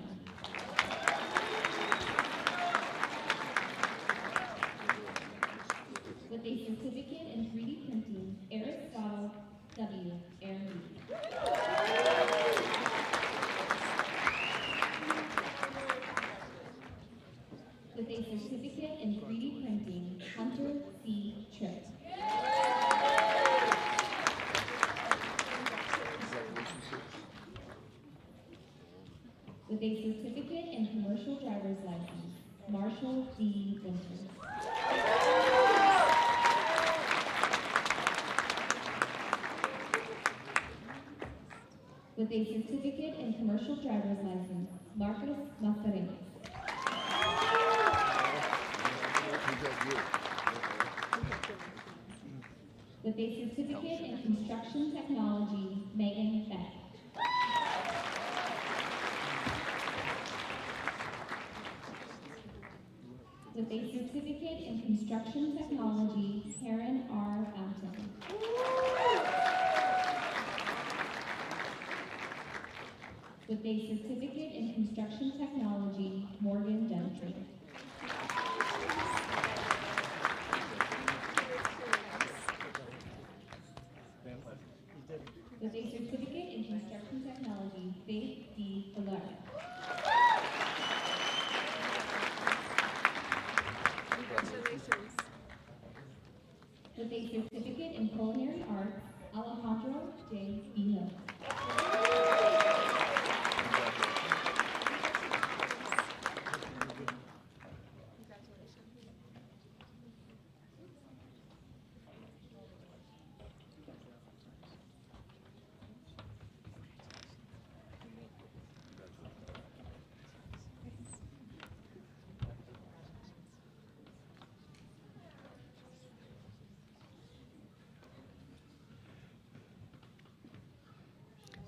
K: With a certificate in 3D printing, Aristotle W. Aaron. With a certificate certificate in 3D printing, Hunter C. Tripp. With a certificate in commercial driver's license, Marshall D. Winters. With a certificate in commercial driver's license, Marcos Mascareñas. With a certificate in construction technology, Megan Beck. With a certificate in construction technology, Karen R. Anthem. With a certificate in construction technology, Morgan Gentry. With a certificate in construction technology, Faith D. Aguirre.
C: Congratulations.
K: With a certificate in culinary arts, Alejandro J. Hill.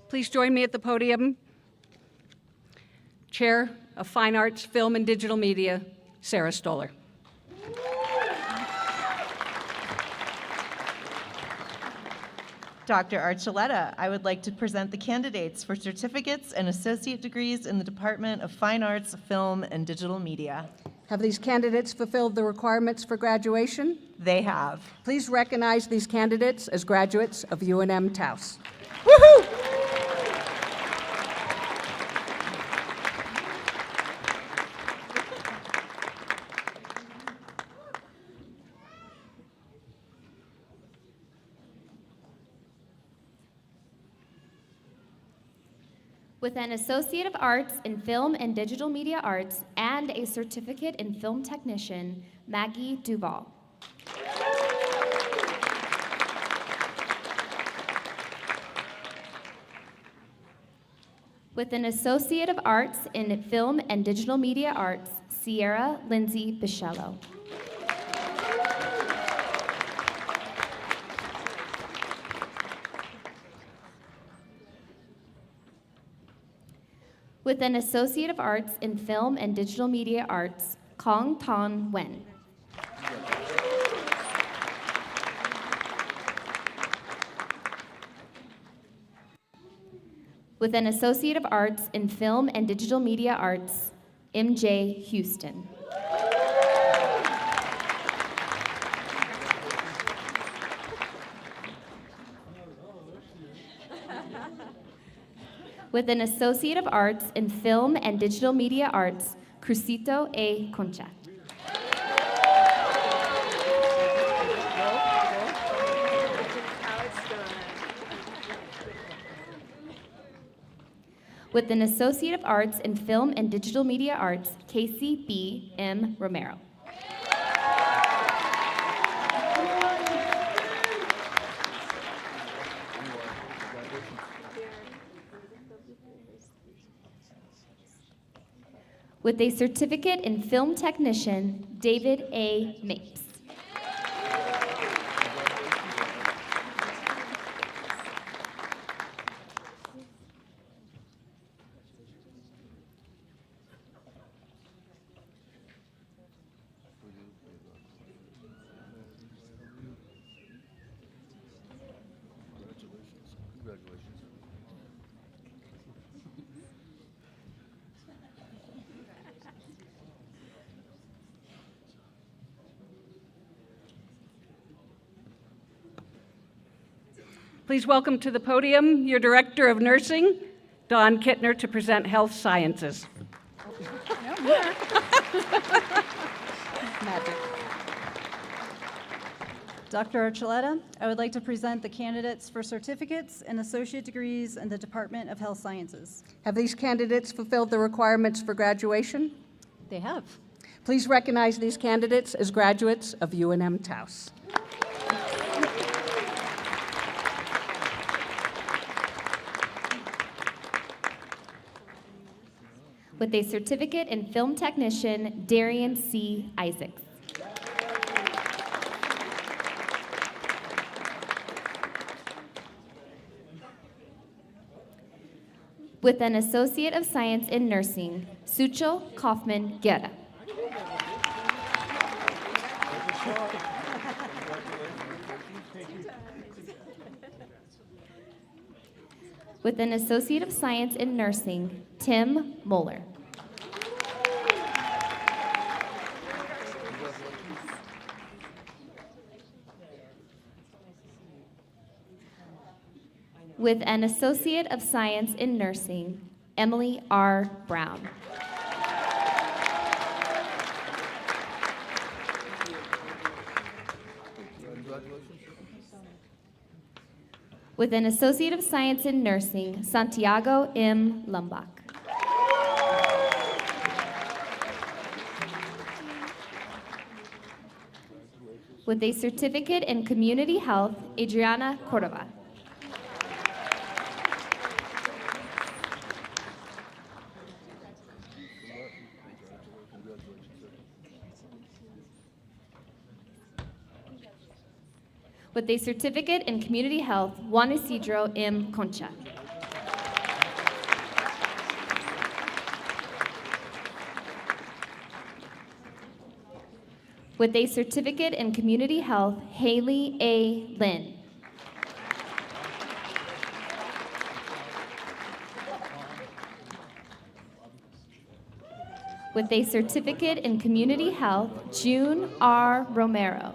I: Please join me at the podium. Chair of Fine Arts, Film, and Digital Media, Sarah Stoller.
L: Dr. Archuleta, I would like to present the candidates for certificates and associate degrees in the Department of Fine Arts, Film, and Digital Media.
I: Have these candidates fulfilled the requirements for graduation?
L: They have.
I: Please recognize these candidates as graduates of UNM-Taos.
L: Woohoo!
K: With an Associate of Arts in Film and Digital Media Arts and a certificate in Film Technician, Maggie Duval. With an Associate of Arts in Film and Digital Media Arts, Sierra Lindsay Bichello. With an Associate of Arts in Film and Digital Media Arts, Kong Ton Wen. With an Associate of Arts in Film and Digital Media Arts, MJ Houston. With an Associate of Arts in Film and Digital Media Arts, Crucito A. Concha. With an Associate of Arts in Film and Digital Media Arts, Casey B. M. Romero. With a certificate in Film Technician, David A. Mapes.
I: Please welcome to the podium your Director of Nursing, Dawn Kittner, to present Health Sciences. Magic.
M: Dr. Archuleta, I would like to present the candidates for certificates and associate degrees in the Department of Health Sciences.
I: Have these candidates fulfilled the requirements for graduation?
M: They have.
I: Please recognize these candidates as graduates of UNM-Taos.
K: With a certificate in film technician, Darian C. Isaacs. With an Associate of Science in Nursing, Suchel Kaufman Guerra. With an Associate of Science in Nursing, Tim Moeller. With an Associate of Science in Nursing, Emily R. Brown. With an Associate of Science in Nursing, Santiago M. Lumbach. With a Certificate in Community Health, Adriana Cordova. With a Certificate in Community Health, Juan Isidro M. Concha. With a Certificate in Community Health, Haley A. Lynn. With a Certificate in Community Health, June R. Romero.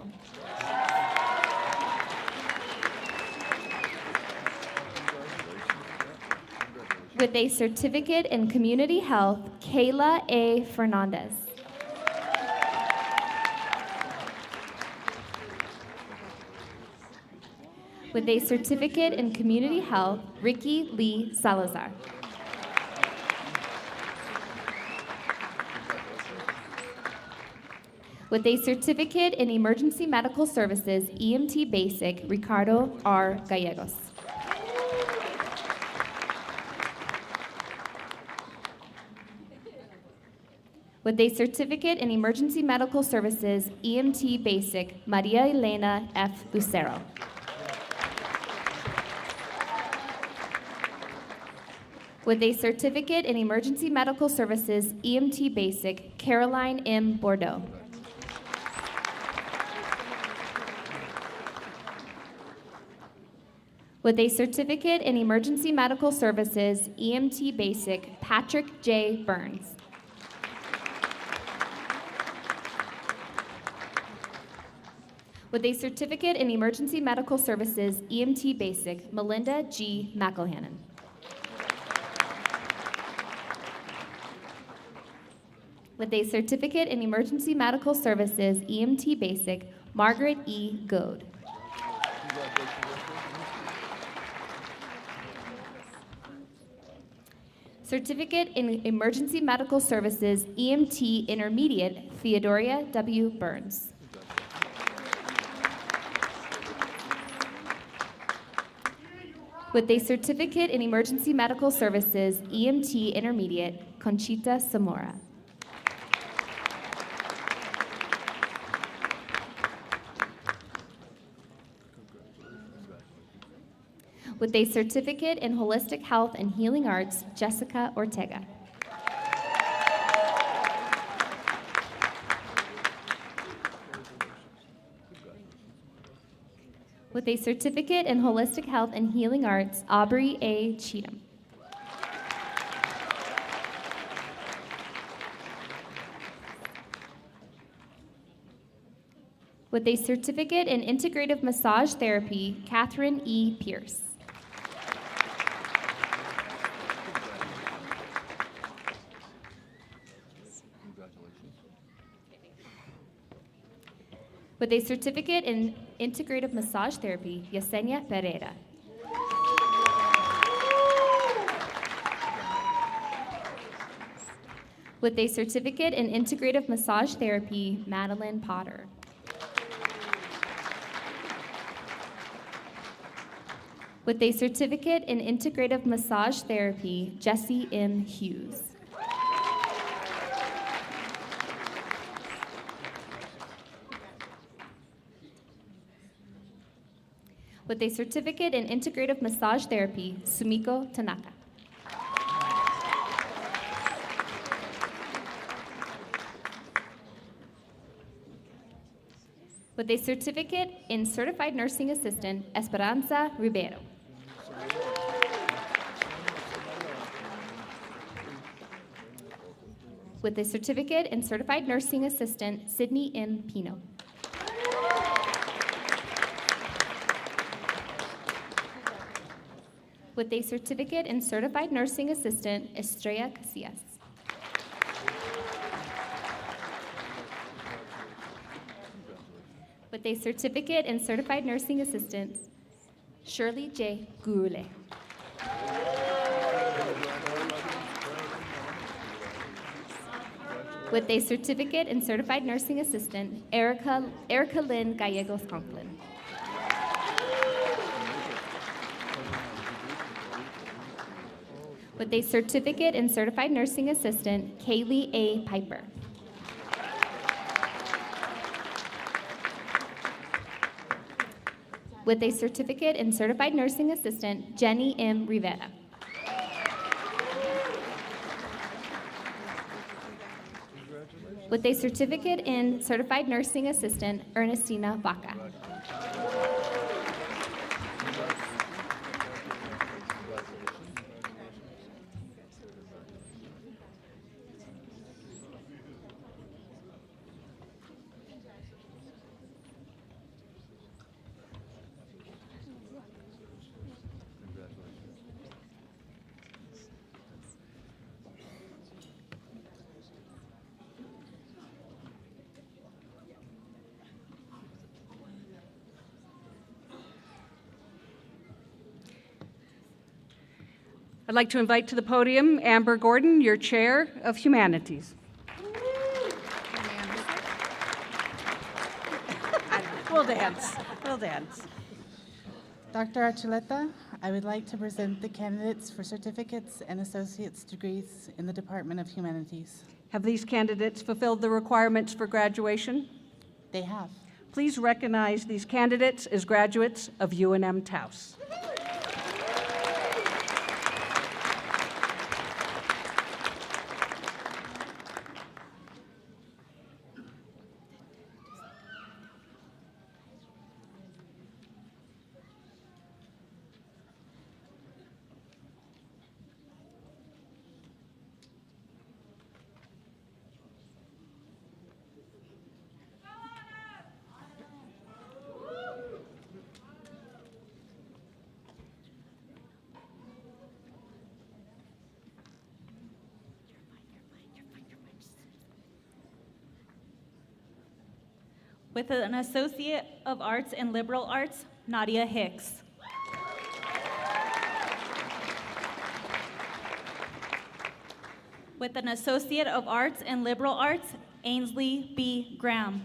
K: With a Certificate in Community Health, Kayla A. Fernandez. With a Certificate in Community Health, Ricky Lee Salazar. With a Certificate in Emergency Medical Services, EMT Basic, Ricardo R. Gallegos. With a Certificate in Emergency Medical Services, EMT Basic, Maria Elena F. Lucero. With a Certificate in Emergency Medical Services, EMT Basic, Caroline M. Bordeaux. With a Certificate in Emergency Medical Services, EMT Basic, Patrick J. Burns. With a Certificate in Emergency Medical Services, EMT Basic, Melinda G. McElhannon. With a Certificate in Emergency Medical Services, EMT Basic, Margaret E. Goad. Certificate in Emergency Medical Services, EMT Intermediate, Theodoria W. Burns. With a Certificate in Emergency Medical Services, EMT Intermediate, Conchita Zamora. With a Certificate in Holistic Health and Healing Arts, Jessica Ortega. With a Certificate in Holistic Health and Healing Arts, Aubrey A. Cheatham. With a Certificate in Integrative Massage Therapy, Catherine E. Pierce. With a certificate in integrative massage therapy, Yesenia Pereira. With a certificate in integrative massage therapy, Madeline Potter. With a certificate in integrative massage therapy, Jessie M. Hughes. With a certificate in integrative massage therapy, Sumiko Tanaka. With a certificate in certified nursing assistant, Esperanza Ribeiro. With a certificate in certified nursing assistant, Sydney M. Pino. With a certificate in certified nursing assistant, Estrella Casillas. With a certificate in certified nursing assistant, Shirley J. Goulet. With a certificate in certified nursing assistant, Erica Lynn Gallegos Conklin. With a certificate in certified nursing assistant, Kaylee A. Piper. With a certificate in certified nursing assistant, Jenny M. Rivera. With a certificate in certified nursing assistant, Ernestina Vaca.
I: I'd like to invite to the podium Amber Gordon, your Chair of Humanities. We'll dance. We'll dance.
N: Dr. Archuleta, I would like to present the candidates for certificates and associate's degrees in the Department of Humanities.
I: Have these candidates fulfilled the requirements for graduation?
N: They have.
I: Please recognize these candidates as graduates of UNM-Taos.
O: With an Associate of Arts in Liberal Arts, Nadia Hicks. With an Associate of Arts in Liberal Arts, Ainsley B. Graham.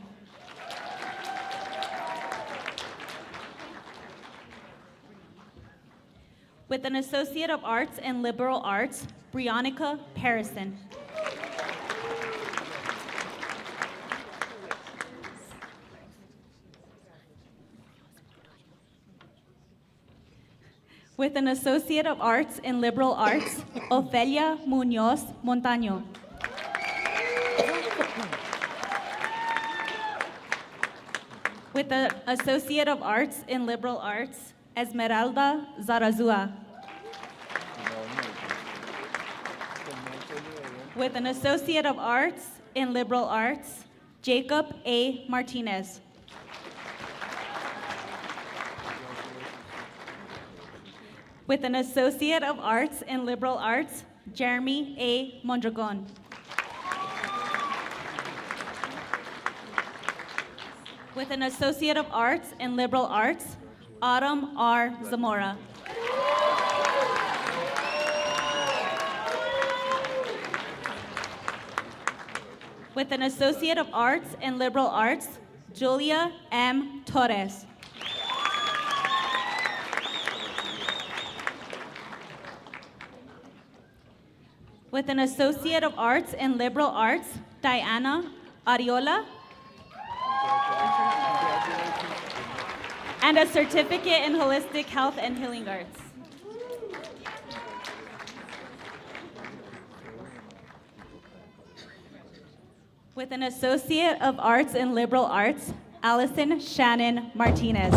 O: With an Associate of Arts in Liberal Arts, Brionica Parison. With an Associate of Arts in Liberal Arts, Ofelia Muñoz Montaño. With an Associate of Arts in Liberal Arts, Esmeralda Zarazua. With an Associate of Arts in Liberal Arts, Jacob A. Martinez. With an Associate of Arts in Liberal Arts, Jeremy A. Mondragon. With an Associate of Arts in Liberal Arts, Autumn R. Zamora. With an Associate of Arts in Liberal Arts, Julia M. Torres. With an Associate of Arts in Liberal Arts, Diana Ariola. And a Certificate in Holistic Health and Healing Arts. With an Associate of Arts in Liberal Arts, Allison Shannon Martinez.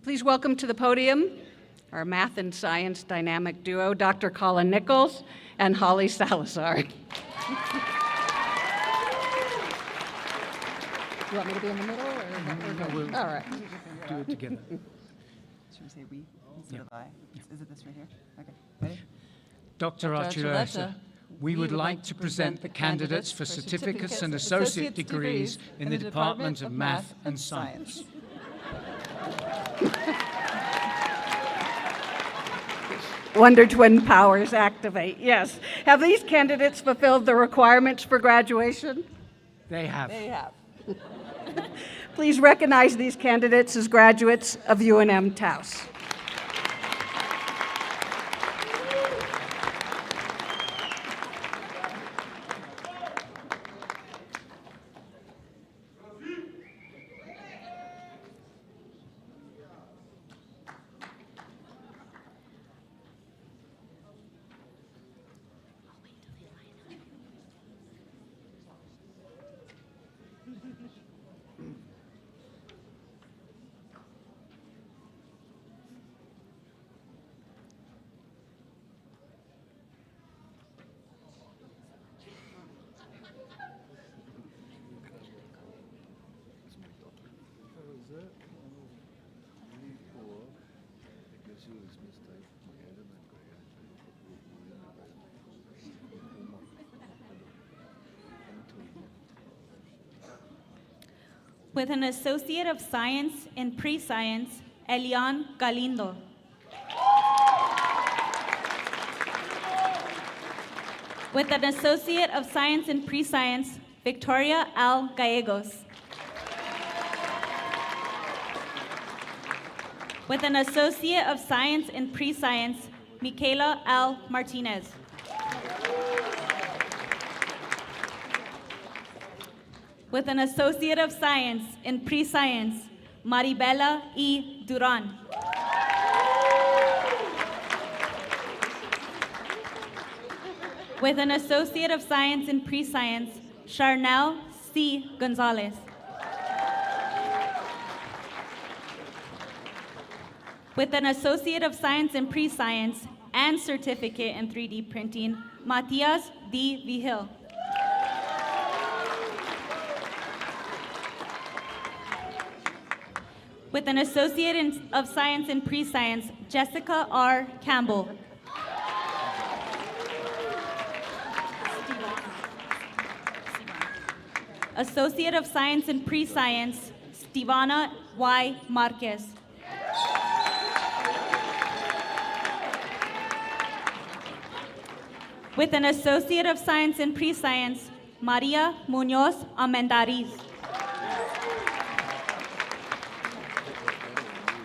I: Please welcome to the podium our math and science dynamic duo, Dr. Colin Nichols and Holly Salazar. You want me to be in the middle? Or all right.
P: Do it together.
Q: Should we say we instead of I? Is it this right here? Okay, ready?
P: Dr. Archuleta, we would like to present the candidates for certificates and associate degrees in the Department of Math and Science.
I: Wonder Twin powers activate, yes. Have these candidates fulfilled the requirements for graduation?
P: They have.
I: They have. Please recognize these candidates as graduates of UNM-Taos.
O: With an Associate of Science in Pre-Science, Elian Galindo. With an Associate of Science in Pre-Science, Victoria L. Gallegos. With an Associate of Science in Pre-Science, Michaela L. Martinez. With an Associate of Science in Pre-Science, Maribela E. Duran. With an Associate of Science in Pre-Science, Charnel C. Gonzalez. With an Associate of Science in Pre-Science and Certificate in 3D Printing, Matias D. Vigil. With an Associate of Science in Pre-Science, Jessica R. Campbell. Associate of Science in Pre-Science, Stivana Y. Marquez. With an Associate of Science in Pre-Science, Maria Munoz Amendariz.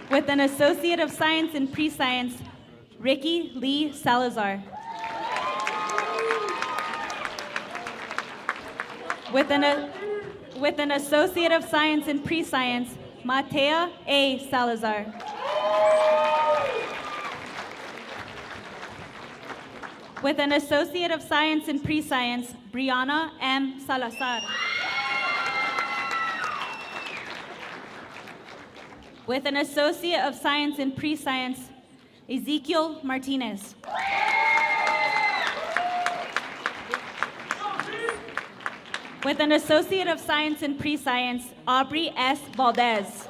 O: With an Associate of Science in Pre-Science, Ricky Lee Salazar. With an Associate of Science in Pre-Science, Matea A. Salazar. With an Associate of Science in Pre-Science, Brianna M. Salazar. With an Associate of Science in Pre-Science, Ezekiel Martinez. With an Associate of Science in Pre-Science, Aubrey S. Valdez.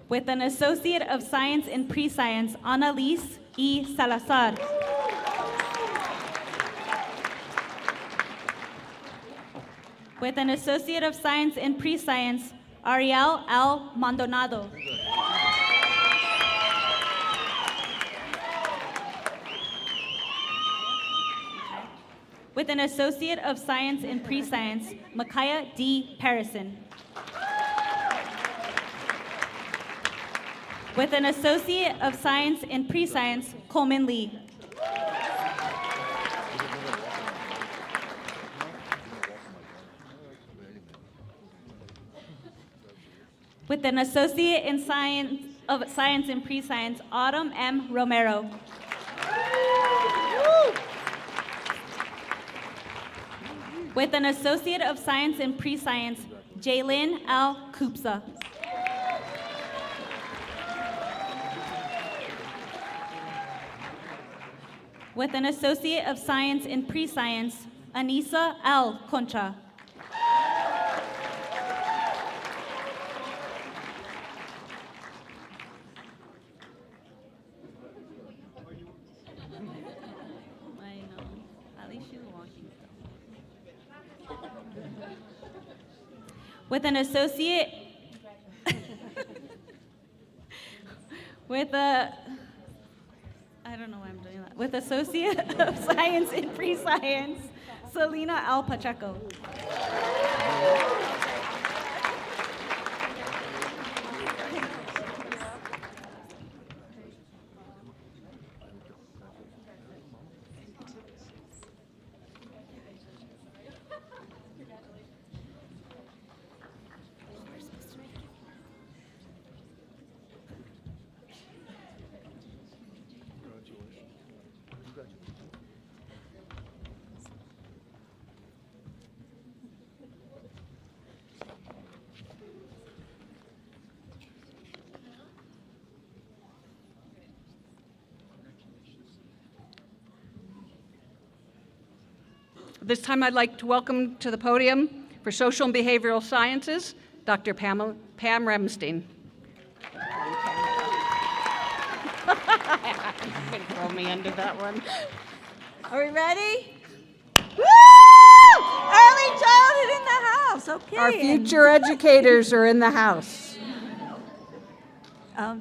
O: With an Associate of Science in Pre-Science, Annalise E. Salazar. With an Associate of Science in Pre-Science, Ariel L. Maldonado. With an Associate of Science in Pre-Science, Micaiah D. Parison. With an Associate of Science in Pre-Science, Coleman Lee. With an Associate in Science in Pre-Science, Autumn M. Romero. With an Associate of Science in Pre-Science, Jaylin L. Kupsa. With an Associate of Science in Pre-Science, Anissa L. Concha. With an Associate, I don't know why I'm doing that. With Associate of Science in Pre-Science, Selena L. Pacheco.
I: This time I'd like to welcome to the podium for Social and Behavioral Sciences, Dr. Pam Remstein. You can throw me under that one.
M: Are we ready? Woo! Early childhood in the house, okay.
I: Our future educators are in the house.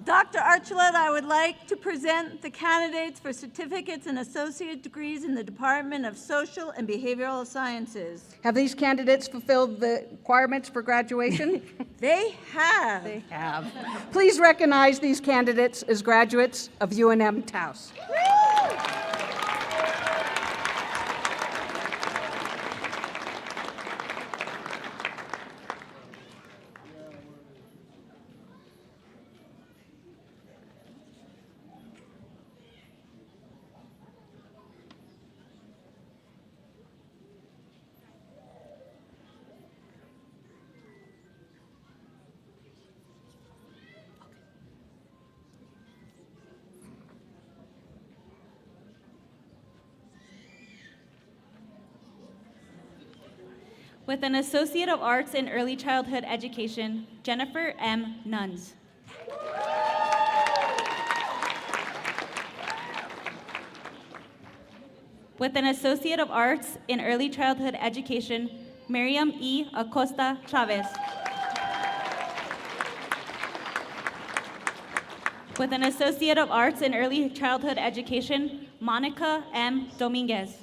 M: Dr. Archuleta, I would like to present the candidates for certificates and associate degrees in the Department of Social and Behavioral Sciences.
I: Have these candidates fulfilled the requirements for graduation?
M: They have.
I: They have. Please recognize these candidates as graduates of UNM-Taos.
O: With an Associate of Arts in Early Childhood Education, Jennifer M. Nuns. With an Associate of Arts in Early Childhood Education, Miriam E. Acosta Chavez. With an Associate of Arts in Early Childhood Education, Monica M. Dominguez.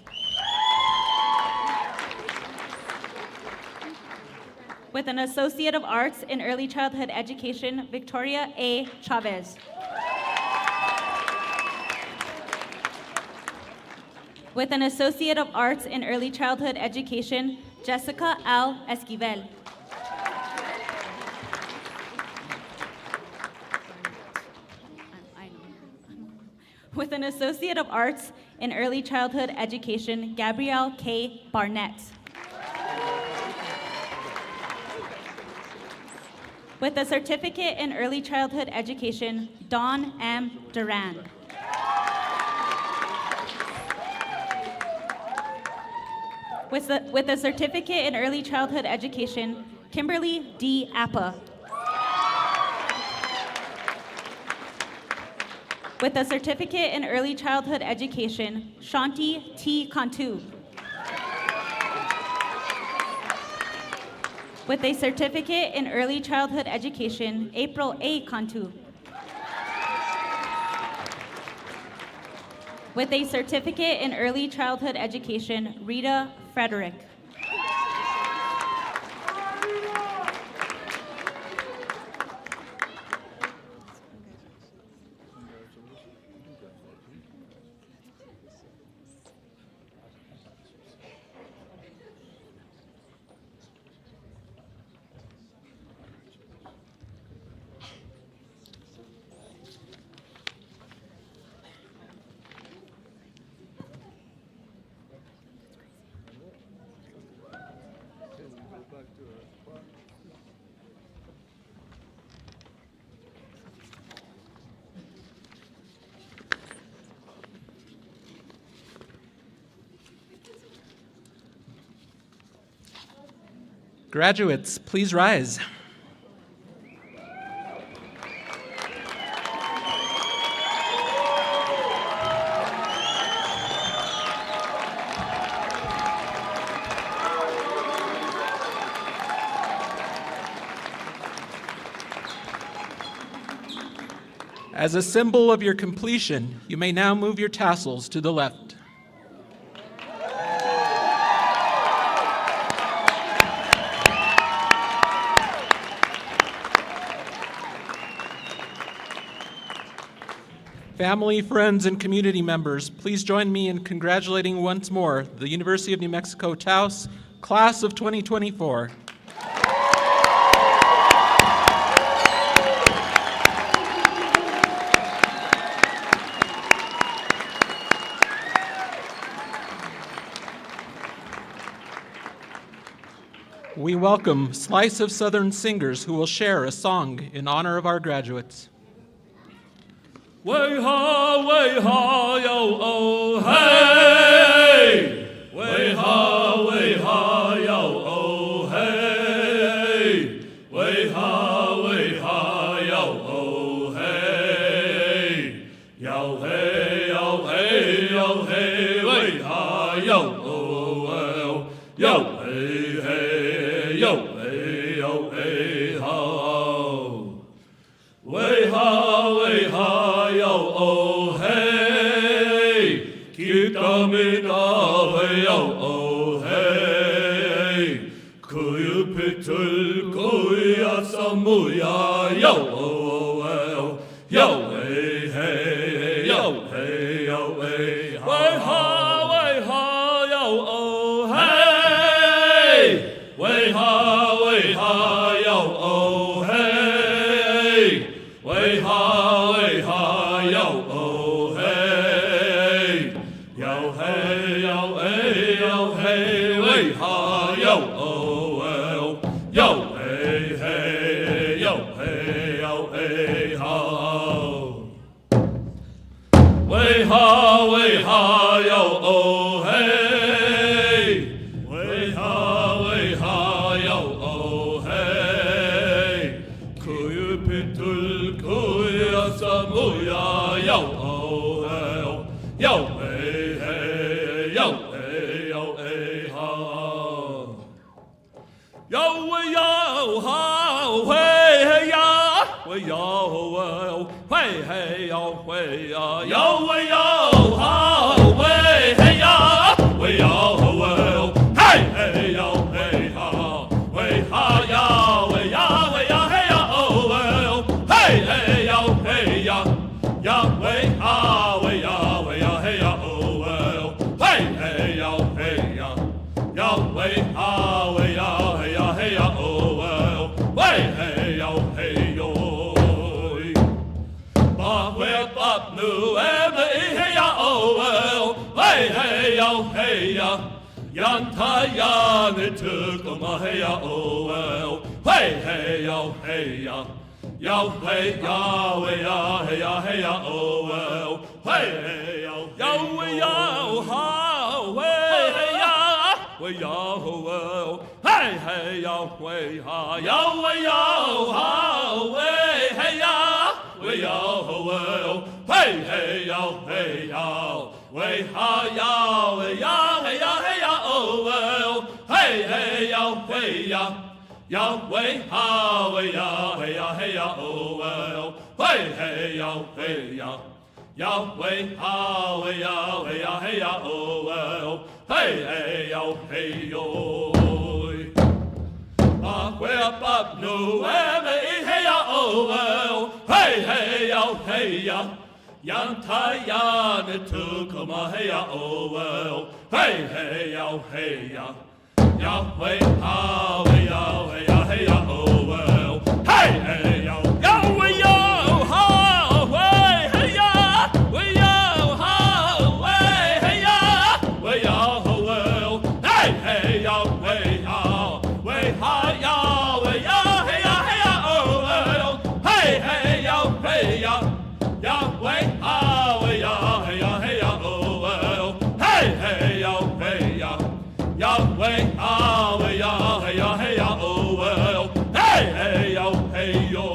O: With an Associate of Arts in Early Childhood Education, Victoria A. Chavez. With an Associate of Arts in Early Childhood Education, Jessica L. Esquivel. With an Associate of Arts in Early Childhood Education, Gabrielle K. Barnett. With a Certificate in Early Childhood Education, Dawn M. Duran. With a Certificate in Early Childhood Education, Kimberly D. Appa. With a Certificate in Early Childhood Education, Shanti T. Cantu. With a Certificate in Early Childhood Education, April A. Cantu. With a Certificate in Early Childhood Education, Rita Frederick.
A: Graduates, please rise. As a symbol of your completion, you may now move your tassels to the left. Family, friends, and community members, please join me in congratulating once more the University of New Mexico Taos Class of 2024. We welcome Slice of Southern singers who will share a song in honor of our graduates.
R: Way ha, yo, oh, hey! Way ha, yo, oh, hey! Way ha, yo, oh, hey! Yo, hey, yo, hey, yo, hey! Way ha, yo, oh, yo, hey, hey, yo, hey, yo, hey, ho! Way ha, yo, oh, hey, keep coming up, yo, oh, hey, kuyu pitul, kuya samuya, yo, oh, yo, hey, hey, yo, hey, yo, hey, way ha, yo, oh, hey, way ha, yo, oh, hey, way ha, yo, oh, hey, yo, hey, yo, hey, yo, hey, way ha, yo, oh, yo, hey, hey, yo, hey, yo, hey, ho. Way ha, yo, oh, hey, way ha, yo, oh, hey, kuyu pitul, kuya samuya, yo, oh, yo, hey, hey, yo, hey, yo, hey, ho. Yo, ho, hey, ya, yo, hey, yo, hey, ya, yo, ho, hey, ya, yo, hey, hey, yo, hey, ha, ya. nu em hey ya oh well hey ya yan ta ya ne took my hey ya oh well hey ya Yahweh Yahweh Yahweh Yahweh oh well hey Yahweh Yahweh Yahweh Yahweh hey Yahweh Yahweh Yahweh hey Yahweh Yahweh hey Yahweh Yahweh Yahweh Yahweh oh well hey Yahweh Yahweh, Yahweh, Yahweh, Yahweh, oh well, hey, Yahweh, Yahweh, Yahweh, Yahweh, Yahweh, oh well, hey, Yahweh, oh. Yahweh, up, no, hey, oh well, hey, Yahweh, Yanta, Yan, took my hey, oh well, hey, Yahweh, Yahweh, Yahweh, Yahweh, Yahweh, oh well. Hey, Yahweh, Yahweh, Yahweh, hey, Yahweh, Yahweh, hey, Yahweh, Yahweh, hey, Yahweh, Yahweh, Yahweh, Yahweh, oh well. Hey, Yahweh, Yahweh, Yahweh, Yahweh, oh well. Hey, Yahweh, Yahweh, Yahweh, Yahweh, Yahweh, oh well, hey, Yahweh, yo.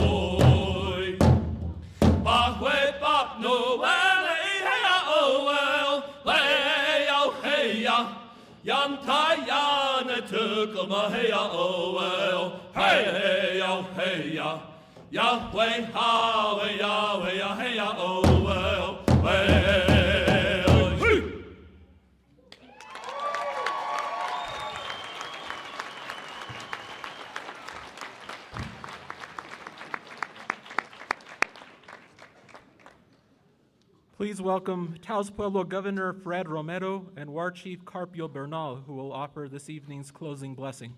R: Bahweh, bah, no, hey, oh well, hey, Yahweh, Yanta, Yana, took my hey, oh well, hey, Yahweh, Yahweh, Yahweh, Yahweh, Yahweh, oh well, well.
A: Please welcome Taos Pueblo Governor Fred Romero and War Chief Carpio Bernal, who will offer this evening's closing blessing.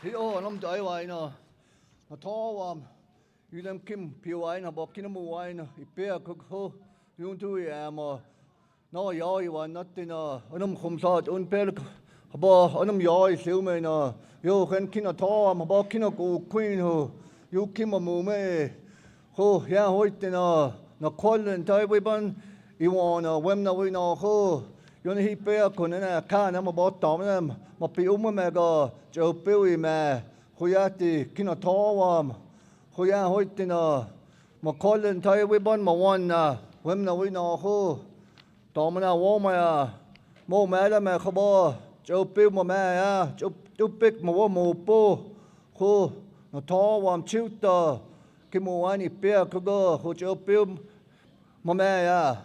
S: Heo nam dai wai na na tho UNM kim pi wai na bok kim wai na ipe ko ho yun tu ya mo no yo I wan not na nam khum sa un pe ba nam yo I siu me na yo khen kin na tho ma ba kin ko queen ho yu kim mu me ho ya hoi te na kollen tai we ban I wan wem na we na ho yon hi pe ko na ka na ma ba tom na ma pi me ga jo pe wi me ho ya ti kin na tho wa ho ya hoi te na ma kollen tai we ban ma wan na wem na we na ho tom na wo ma ya mo me la me kho ba châu piu mà mẹ à châu pic mà vô mù po khu nó thò vào chiếu tờ cái mù anh bia cái go khu châu piu mà mẹ à.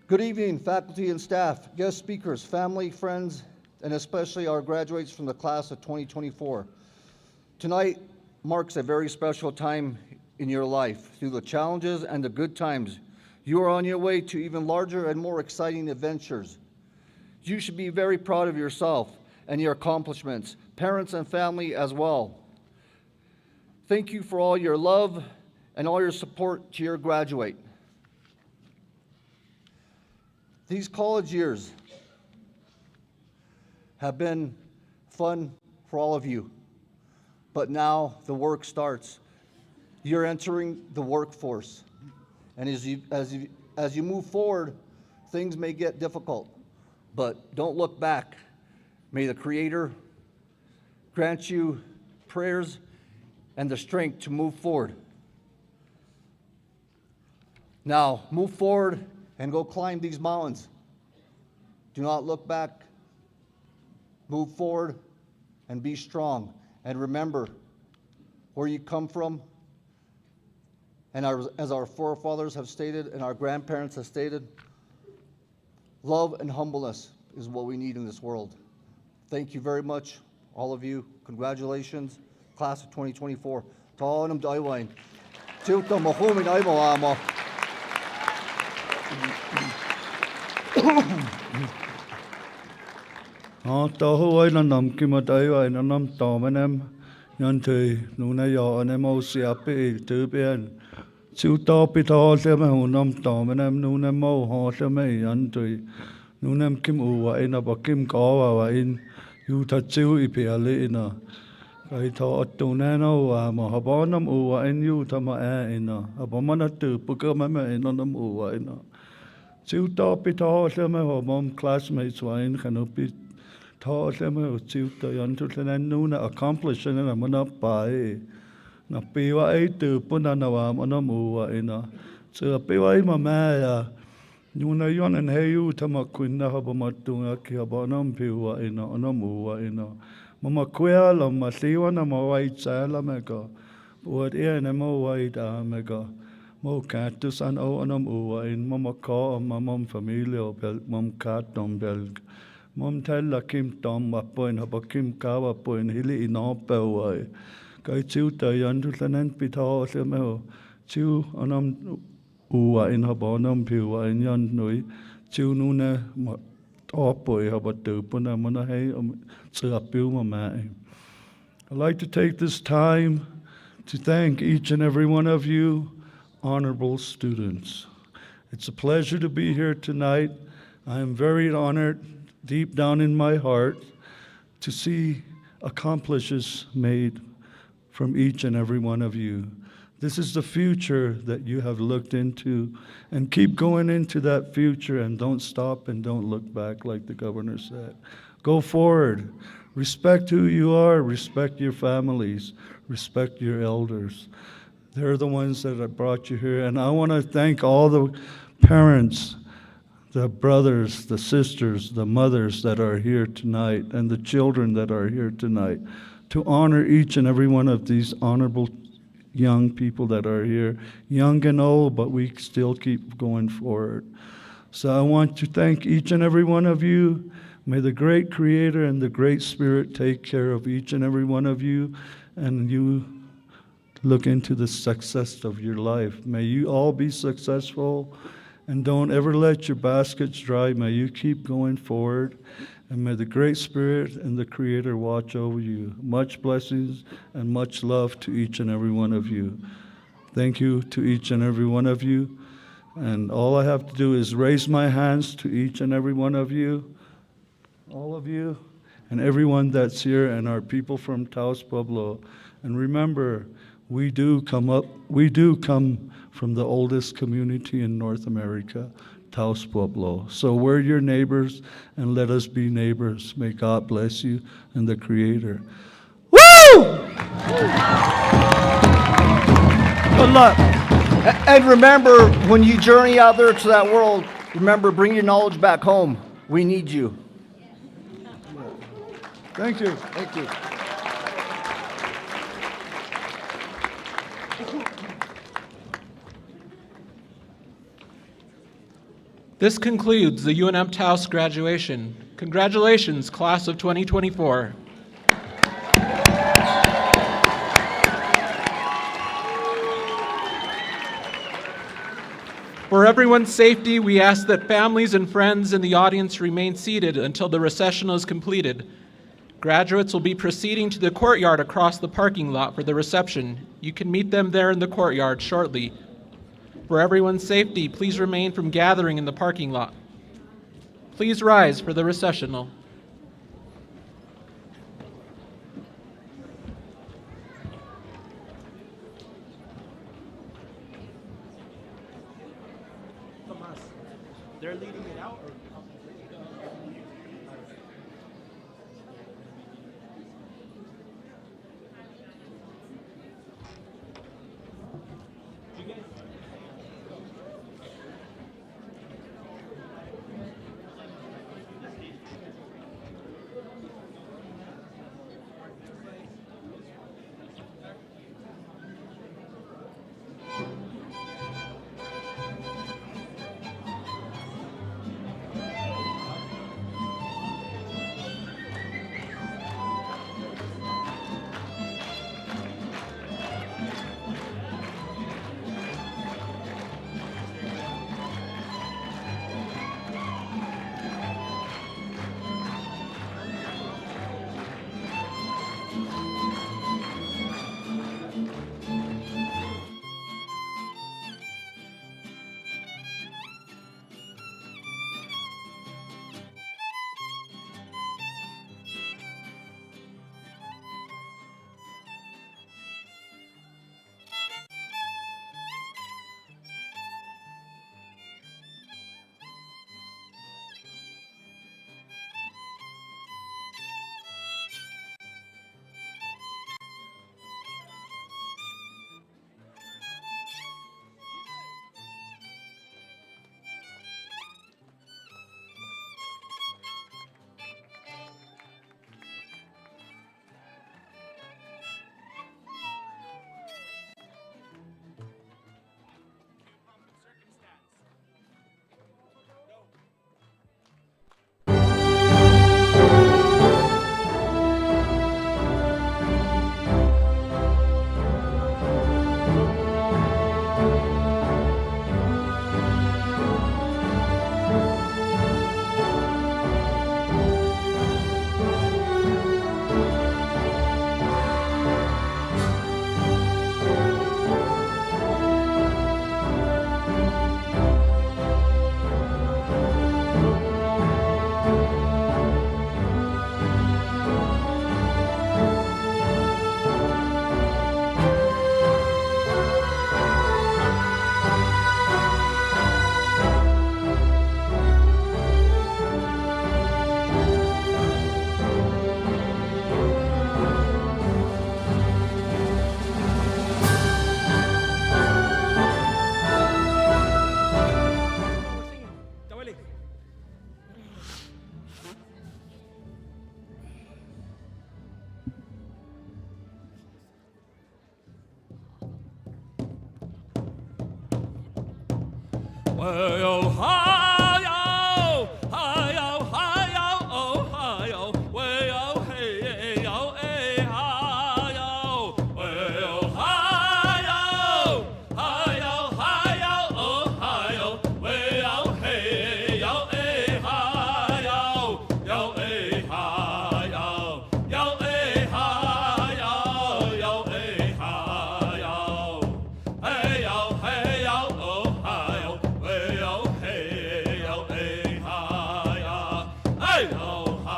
S: Good evening, faculty and staff, guest speakers, family, friends, and especially our graduates from the class of 2024. Tonight marks a very special time in your life. Through the challenges and the good times, you are on your way to even larger and more exciting adventures. You should be very proud of yourself and your accomplishments, parents and family as well. Thank you for all your love and all your support to your graduate. These college years have been fun for all of you, but now the work starts. You're entering the workforce, and as you move forward, things may get difficult. But don't look back. May the Creator grant you prayers and the strength to move forward. Now, move forward and go climb these mountains. Do not look back. Move forward and be strong. And remember where you come from. And as our forefathers have stated and our grandparents have stated, love and humbleness is what we need in this world. Thank you very much, all of you. Congratulations, class of 2024. Ta'anam daiwain. Tilta mahumi naimo. Tahu ai na nam ki matai ai na nam tamenem yan tui nuna yo anem o siapi tubian. Chiu topi to se me hunam tamenem nuna mo ho se me yan tui nunam kim uwa ina ba kim kawa wa in yu ta chiu ipi ali ina. Kai to atuneno wa mo habonam uwa in yu ta ma ina. Habomana tu puka me ina nam uwa ina. Chiu topi to se me ho mom classmates wa in kanupi to se me o chiu to yan tu se nuna accomplish na mana pai. Na piwa ai tu puna na wa mana muwa ina. So piwa ai mamaya. Nuna yon and heyu tama kuina haba matunga ki haba anam piwa ina anamuwa ina. Mama kuya la masiwa na mawai tsala mega. Buat ia na mawai da mega. Mo katus an o anamuwa in mama ka mamam familia bel mam katom belg. Mom tella kim tom wapoin haba kim ka wapoin hili ina pewai. Kai chiu ta yandu sanan pita se meho. Chiu anam uwa in habanam piwa in yan nui chiu nuna opoi habatu puna mana hei tsapiu mamai. I'd like to take this time to thank each and every one of you, honorable students. It's a pleasure to be here tonight. I am very honored deep down in my heart to see accomplishes made from each and every one of you. This is the future that you have looked into, and keep going into that future and don't stop and don't look back like the governor said. Go forward. Respect who you are. Respect your families. Respect your elders. They're the ones that have brought you here. And I want to thank all the parents, the brothers, the sisters, the mothers that are here tonight, and the children that are here tonight, to honor each and every one of these honorable young people that are here, young and old, but we still keep going forward. So I want to thank each and every one of you. May the great Creator and the great Spirit take care of each and every one of you, and you look into the success of your life. May you all be successful, and don't ever let your baskets dry. May you keep going forward. And may the great Spirit and the Creator watch over you. Much blessings and much love to each and every one of you. Thank you to each and every one of you. And all I have to do is raise my hands to each and every one of you, all of you, and everyone that's here, and our people from Taos Pueblo. And remember, we do come from the oldest community in North America, Taos Pueblo. So we're your neighbors, and let us be neighbors. May God bless you and the Creator. Woo! Good luck.
T: And remember, when you journey out there to that world, remember, bring your knowledge back home. We need you.
S: Thank you.
T: Thank you.
A: This concludes the UNM-Taos graduation. Congratulations, class of 2024. For everyone's safety, we ask that families and friends in the audience remain seated until the recessional is completed. Graduates will be proceeding to the courtyard across the parking lot for the reception. You can meet them there in the courtyard shortly. For everyone's safety, please remain from gathering in the parking lot. Please rise for the recessional.
B: They're leading it out, or?
R: well, hi-yo, hi-yo, hi-yo, oh, hi-yo, well, hey, yo, hey, hi-yo, well, hi-yo, hi-yo, hi-yo, oh, hi-yo, well, hey, yo, hey, hi-yo, yo, hey, hi-yo, yo, hey, hi-yo, yo, hey, hi-yo, hey, yo, hey, yo, oh, hi-yo, well, hey, yo, hey, hi-yo, hey, yo,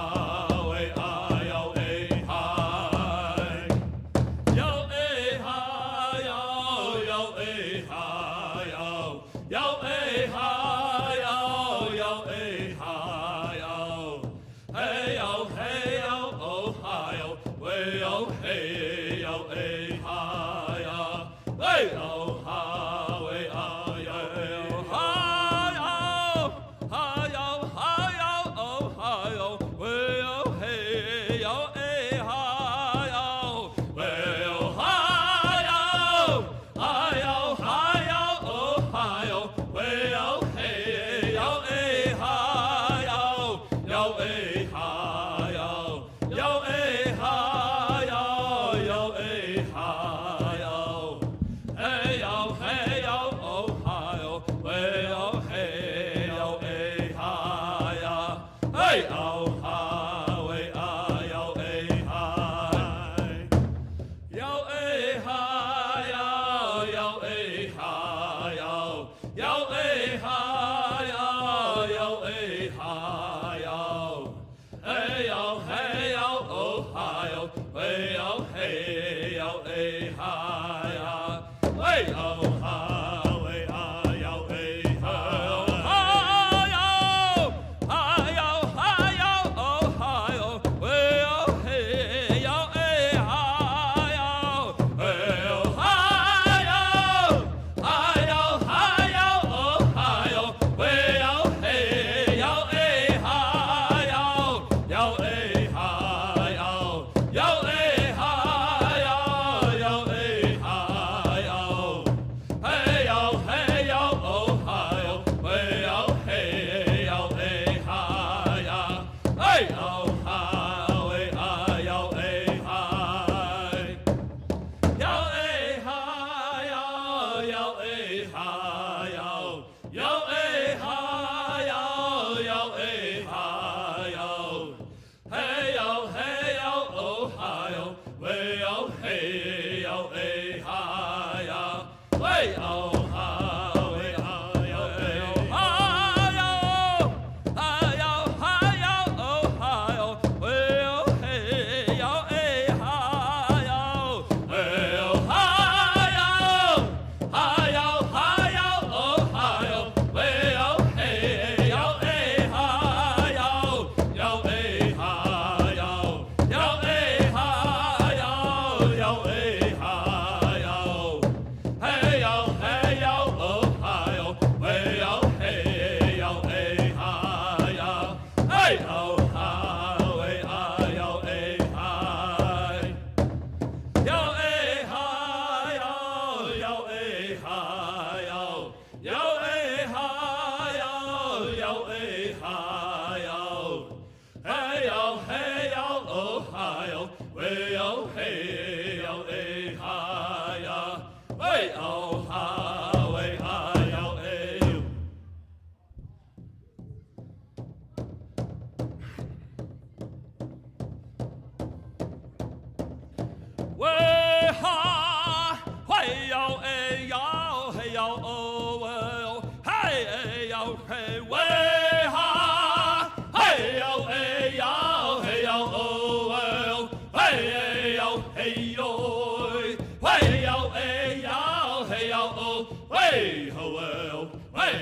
R: hi-way, hi-yo, hey, hi. Yo, eh, hi, yo, eh, hi, yo, eh, hi, yo, eh, hi, hey, yo, oh, hi, way, oh, hey, yo, eh, hi, hey, yo, hi, way, hi, yo, oh, hi, way, oh, hey, yo, eh, hi, well, hi-yo, hi-yo, hi-yo, oh, hi-yo, well, hey, yo, eh, hi-yo, yo, eh, hi-yo, yo, eh, hi-yo, yo, eh, hi-yo, hey, yo, oh, hi-yo, well, hey, yo, eh, hi-yo, hey, oh, hi-way, hi-yo, eh, hi. Yo, eh, hi, yo, eh, hi, yo, eh, hi, yo, eh, hi, hey, yo, oh, hi, hey, yo, eh, hi, hey, yo, hi, way, hi, yo, eh, hi, oh, hi, well, hey, yo, eh, hi, well, hi-yo, hi-yo, hi-yo, oh, hi-yo, well, hey, yo, eh, hi-yo, yo, eh, hi-yo, yo, eh, hi-yo, yo, eh, hi-yo, hey, yo, oh, hi-yo, well, hey, yo, eh, hi-yo, hey, yo, hi-way, hi-yo, eh, hi. Yo, eh, hi, yo, eh, hi, yo, eh, hi, yo, eh, hi, hey, yo, oh, hi, way, oh, hey, yo, eh, hi, way, oh, hi, way, hi, yo, eh, hi, oh, hi, way, oh, hey, yo, eh, hi, well, hi-yo, hi-yo, hi-yo, oh, hi-yo, well, hey, yo, eh, hi-yo, yo, eh, hi-yo, yo, eh, hi-yo, yo, eh, hi-yo, hey, yo, oh, hi-yo, well, hey, yo, eh, hi-yo, hey, oh, hi-way, hi-yo, eh, hi. Yo, eh, hi, yo, eh, hi, yo, eh, hi, yo, eh, hi, hey, yo, oh, hi, way, oh, hey, yo, eh, hi, way, oh, hi, way, hi, yo, eh. Way, hi, way, yo, eh, yo, hey, yo, oh, well, hey, yo, hey, way, hi, hey, yo, eh, yo, hey, yo, oh, well, hey, yo, hey, yo, way, yo, eh, yo, hey, yo, oh, way, oh, well, way,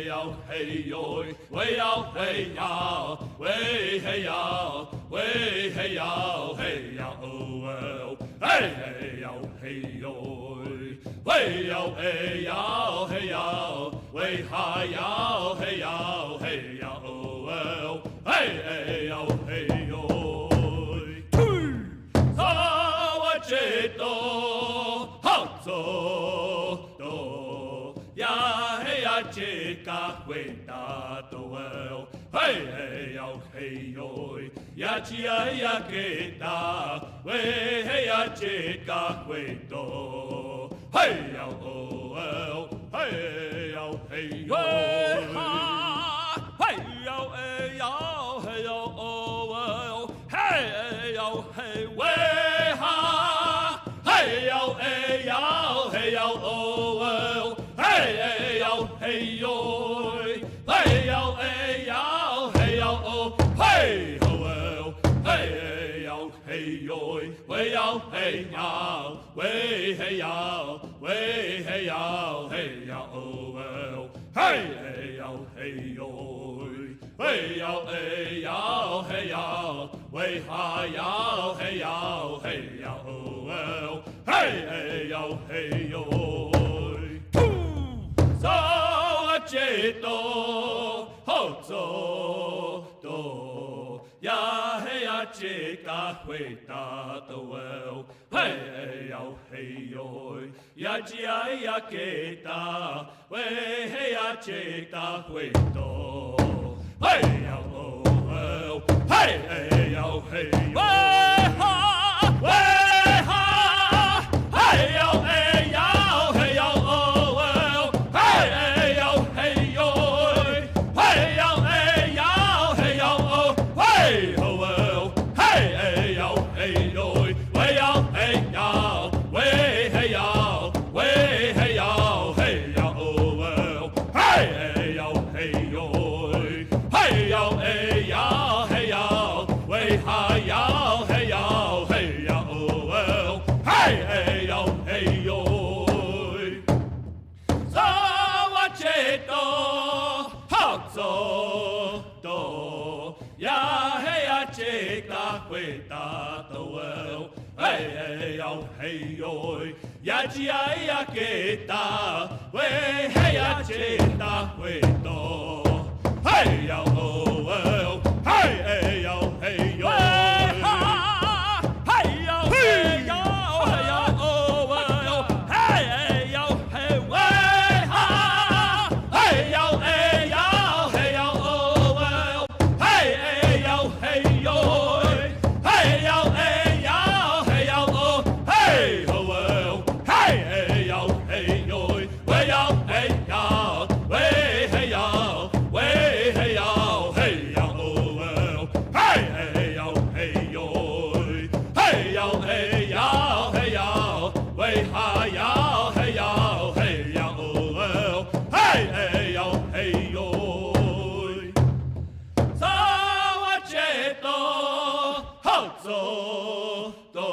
R: yo, hey, yo, way, yo, hey, yo, way, hey, yo, way, hey, yo, hey, yo, oh, well. Hey, yo, hey, yo, way, yo, hey, yo, hey, yo, way, hi, yo, hey, yo, hey, yo, oh, well, hey, yo, hey, yo, Sawachito, Hotso, Do, Ya, hey, ya, chica, hey hey yo hey yo ya chia ya ke ta we hey ya che ka we do hey yo oh hey yo hey yo hey yo hey yo hey yo oh hey yo hey we ha hey yo hey yo hey yo oh hey yo hey yo hey yo hey yo hey yo oh hey ho hey yo hey yo way yo hey yo way hey yo way hey yo hey yo oh hey yo hey yo way yo hey yo hey yo way ha yo hey yo hey yo oh hey yo hey yo so cheto ho zo do ya hey ya che ka hui ta to well hey yo hey yo ya chi ya ke ta we hey ya che ta hui do hey yo well hey yo hey yo hey yo hey yo hey yo oh well hey yo hey yo hey yo hey yo hey yo oh hey ho well hey yo hey yo way yo hey yo way hey yo way hey yo hey yo oh well hey yo hey yo hey yo hey yo hey yo way hi yo hey yo hey yo oh well hey yo hey yo so watch it so do ya hey ya che ka kwe ta to well hey yo hey yo ya chi ya ke ta we hey ya che ta kwe to hey yo oh well hey yo hey yo hey yo hey yo hey yo oh well hey yo hey way ha hey yo hey yo hey yo oh well hey yo hey yo hey yo hey yo hey yo oh hey ho well hey yo hey yo way yo hey yo way hey yo way hey yo hey yo oh well hey yo hey yo hey yo hey yo hey yo way hi yo hey yo hey yo oh well hey yo hey yo so watch it ho zo do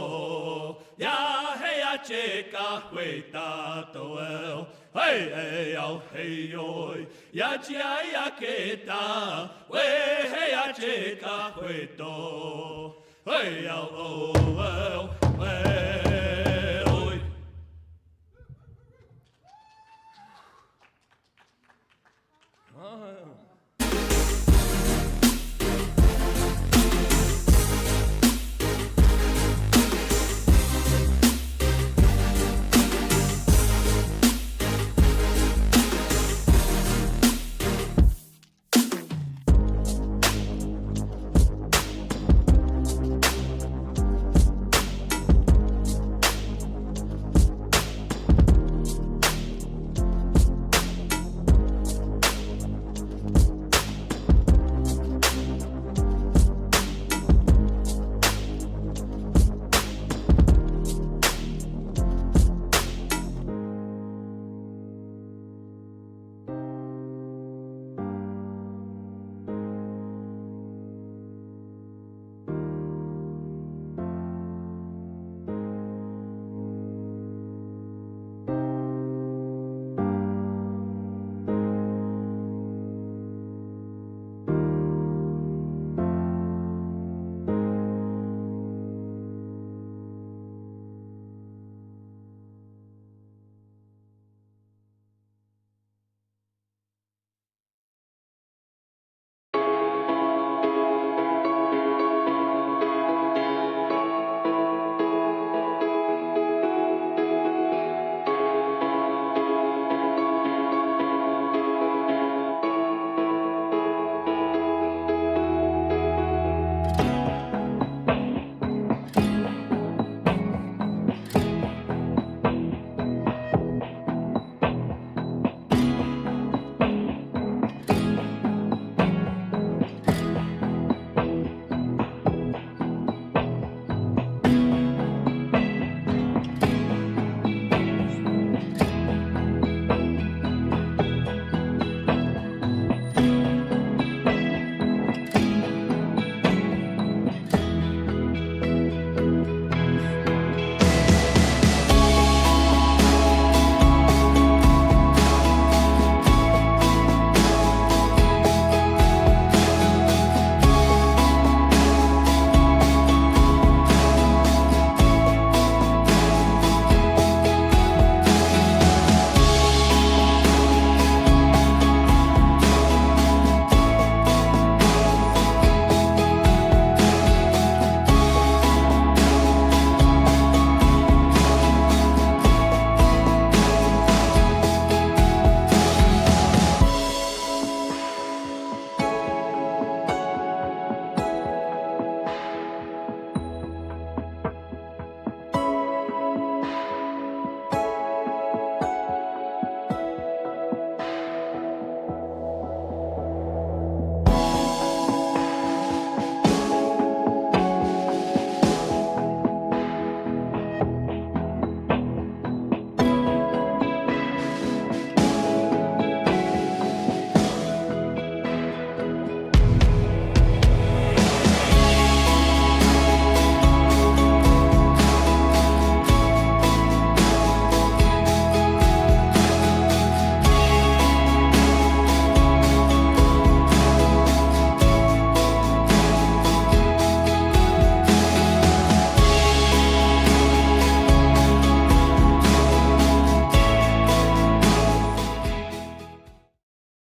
R: ya hey ya che ka kwe ta to well hey yo hey yo ya chi ya ke ta we hey ya che ka kwe to hey yo oh well